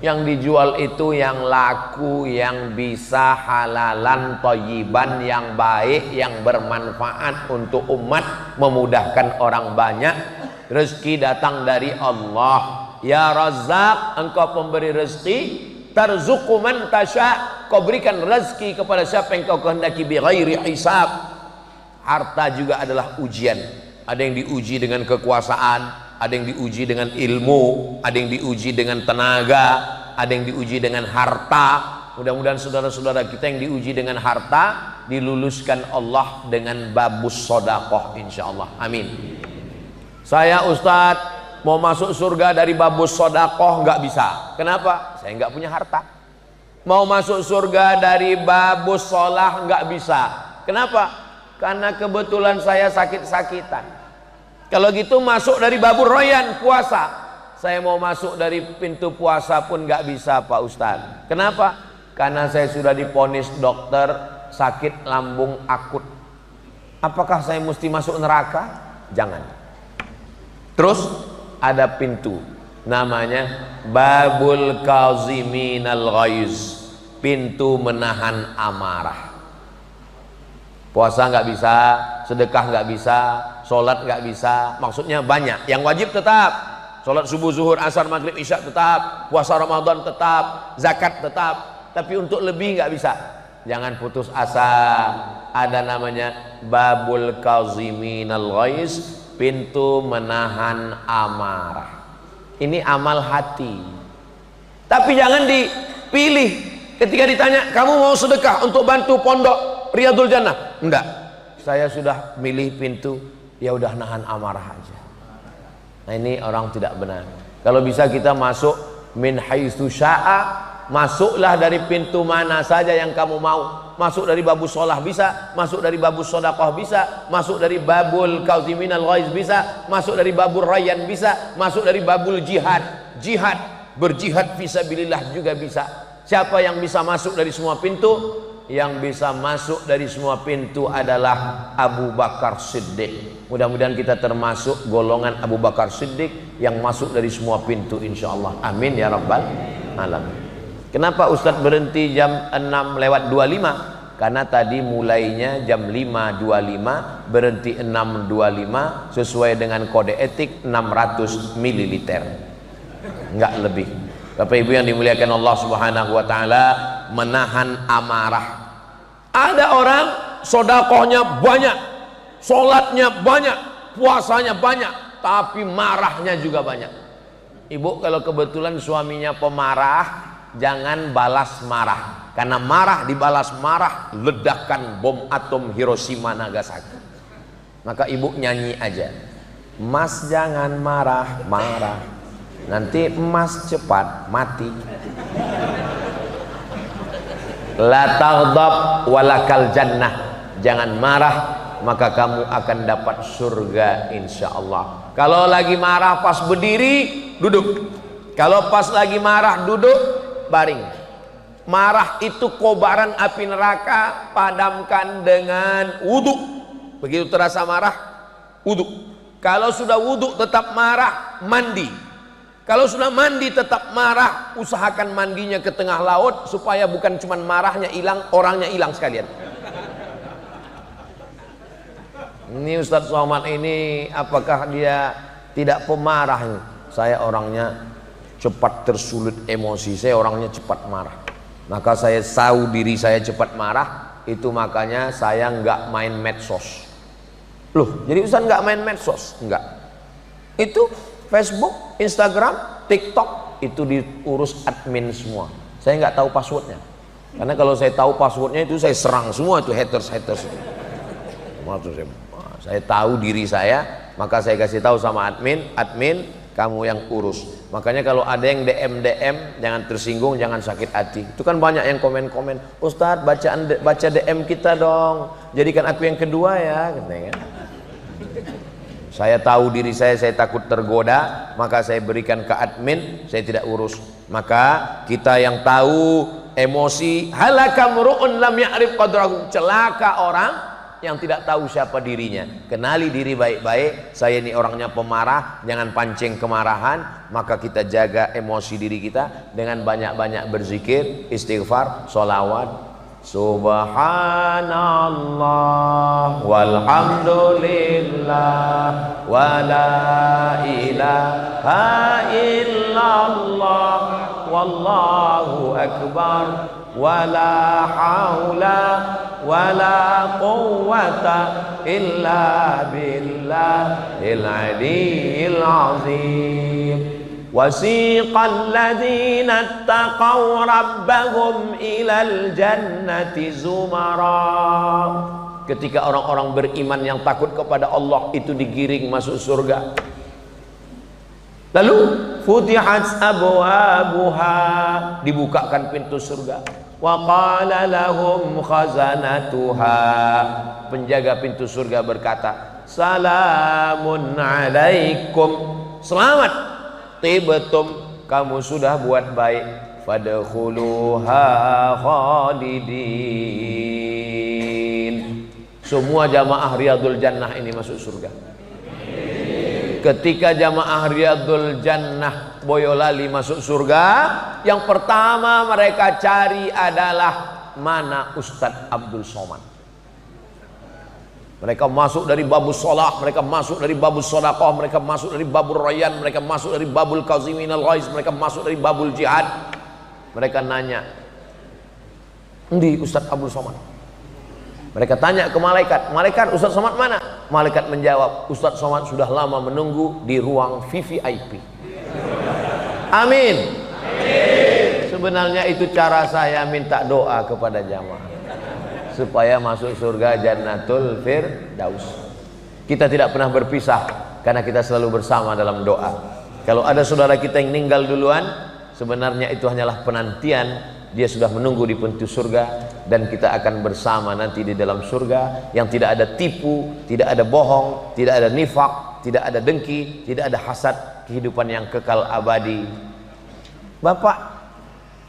Speaker 1: Yang dijual itu yang laku, yang bisa halalan, thayyiban, yang baik, yang bermanfaat untuk umat, memudahkan orang banyak. Rezeki datang dari Allah. Ya Razzaq, engkau pemberi rezeki. Tarzuqu man tasya, kau berikan rezeki kepada siapa yang kau kehendaki bighairi hisab. Harta juga adalah ujian. Ada yang diuji dengan kekuasaan, ada yang diuji dengan ilmu, ada yang diuji dengan tenaga, ada yang diuji dengan harta. Mudah-mudahan saudara-saudara kita yang diuji dengan harta diluluskan Allah dengan babus sodakoh insyaallah. Amin. Saya Ustadz mau masuk surga dari babus sodakoh nggak bisa. Kenapa? Saya nggak punya harta. Mau masuk surga dari babus sholah nggak bisa. Kenapa? Karena kebetulan saya sakit-sakitan. Kalau gitu masuk dari babur royan, puasa. Saya mau masuk dari pintu puasa pun nggak bisa Pak Ustadz. Kenapa? Karena saya sudah diponis dokter sakit lambung akut. Apakah saya mesti masuk neraka? Jangan. Terus ada pintu, namanya babul kaziminal ghaiz, pintu menahan amarah. Puasa nggak bisa, sedekah nggak bisa, sholat nggak bisa. Maksudnya banyak. Yang wajib tetap, sholat subuh, zuhur, asar, maghrib, isya tetap, puasa Ramadan tetap, zakat tetap. Tapi untuk lebih nggak bisa. Jangan putus asa. Ada namanya babul kaziminal ghaiz, pintu menahan amarah. Ini amal hati. Tapi jangan dipilih. Ketika ditanya, kamu mau sedekah untuk bantu pondok Riyadul Jannah? Enggak. Saya sudah milih pintu, ya udah nahan amarah aja. Nah ini orang tidak benar. Kalau bisa kita masuk min haitsu syaa, masuklah dari pintu mana saja yang kamu mau. Masuk dari babus sholah bisa, masuk dari babus sodakoh bisa, masuk dari babul kauziminal ghaiz bisa, masuk dari babul rayyan bisa, masuk dari babul jihad. Jihad, berjihad fisabilillah juga bisa. Siapa yang bisa masuk dari semua pintu? Yang bisa masuk dari semua pintu adalah Abu Bakar Siddiq. Mudah-mudahan kita termasuk golongan Abu Bakar Siddiq yang masuk dari semua pintu insyaallah. Amin ya rabbal alamin. Kenapa Ustadz berhenti jam 6:25? Karena tadi mulainya jam 5.25, berhenti 6.25, sesuai dengan kode etik 600 ml, enggak lebih. Bapak Ibu yang dimuliakan Allah Subhanahu wa taala, menahan amarah. Ada orang sodakohnya banyak, sholatnya banyak, puasanya banyak, tapi marahnya juga banyak. Ibu kalau kebetulan suaminya pemarah, jangan balas marah. Karena marah dibalas marah, ledakan bom atom Hiroshima Nagasaki. Maka ibu nyanyi aja, Mas jangan marah-marah, nanti emas cepat mati. La taghdab walakal jannah, jangan marah maka kamu akan dapat surga insyaallah. Kalau lagi marah pas berdiri duduk, kalau pas lagi marah duduk baring. Marah itu kobaran api neraka, padamkan dengan wudhu. Begitu terasa marah, wudhu. Kalau sudah wudhu tetap marah, mandi. Kalau sudah mandi tetap marah, usahakan mandinya ke tengah laut supaya bukan cuma marahnya hilang, orangnya hilang sekalian. Ini Ustadz Somad ini apakah dia tidak pemarah? Saya orangnya cepat tersulut emosi, saya orangnya cepat marah. Maka saya tahu diri saya cepat marah, itu makanya saya nggak main medsos. Loh, jadi Ustadz nggak main medsos? Enggak. Itu Facebook, Instagram, TikTok itu diurus admin semua. Saya nggak tahu passwordnya. Karena kalau saya tahu passwordnya itu saya serang semua itu haters. Saya tahu diri saya, maka saya kasih tahu sama admin kamu yang urus. Makanya kalau ada yang DM jangan tersinggung, jangan sakit hati. Itu kan banyak yang komen Ustadz baca DM kita dong, jadikan aku yang kedua ya, katanya. Saya tahu diri saya takut tergoda, maka saya berikan ke admin, saya tidak urus. Maka kita yang tahu emosi. Halaka mru'un lam ya'rif qadrahu, celaka orang yang tidak tahu siapa dirinya. Kenali diri baik-baik. Saya ini orangnya pemarah, jangan pancing kemarahan. Maka kita jaga emosi diri kita dengan banyak-banyak berzikir, istighfar, sholawat. Subhanallah walhamdulillah wa la ilaha illallah wallahu akbar wa la haula wa la quwwata illa billahil aliyyil azim. Wasiqal ladzina ittaqaw rabbahum ilal jannati zumara. Ketika orang-orang beriman yang takut kepada Allah itu digiring masuk surga. Lalu futihat abwabuha, dibukakan pintu surga. Wa qala lahum khazanatuha, penjaga pintu surga berkata, salamun alaikum, selamat, tibtum, kamu sudah buat baik, fadkhuluha khalidin. Semua jamaah Riyadul Jannah ini masuk surga. Ketika jamaah Riyadul Jannah Boyolali masuk surga, yang pertama mereka cari adalah mana Ustadz Abdul Somad. Mereka masuk dari babul sholah, mereka masuk dari babul sodaqah, mereka masuk dari babul rayyan, mereka masuk dari babul kazimin al-ghaiz, mereka masuk dari babul jihad. Mereka nanya, endi Ustadz Abdul Somad? Mereka tanya ke malaikat, malaikat Ustadz Somad mana? Malaikat menjawab, Ustadz Somad sudah lama menunggu di ruang VVIP. Amin. Sebenarnya itu cara saya minta doa kepada jamaah supaya masuk surga Jannatul Firdaus. Kita tidak pernah berpisah karena kita selalu bersama dalam doa. Kalau ada saudara kita yang meninggal duluan, sebenarnya itu hanyalah penantian. Dia sudah menunggu di pintu surga dan kita akan bersama nanti di dalam surga yang tidak ada tipu, tidak ada bohong, tidak ada nifak, tidak ada dengki, tidak ada hasad, kehidupan yang kekal abadi. Bapak,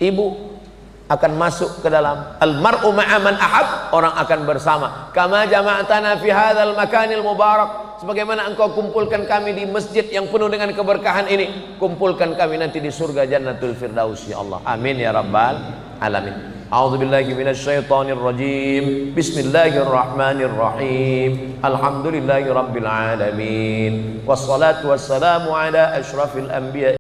Speaker 1: Ibu akan masuk ke dalam almar'u ma'a man ahab, orang akan bersama. Kama jama'tana fi hadzal makanil mubarak, sebagaimana engkau kumpulkan kami di masjid yang penuh dengan keberkahan ini, kumpulkan kami nanti di surga Jannatul Firdaus ya Allah. Amin ya rabbal alamin. A'udzubillahi minasyaitonir rajim. Bismillahirrahmanirrahim. Alhamdulillahi rabbil alamin. Wassalatu wassalamu ala asyrafil anbiya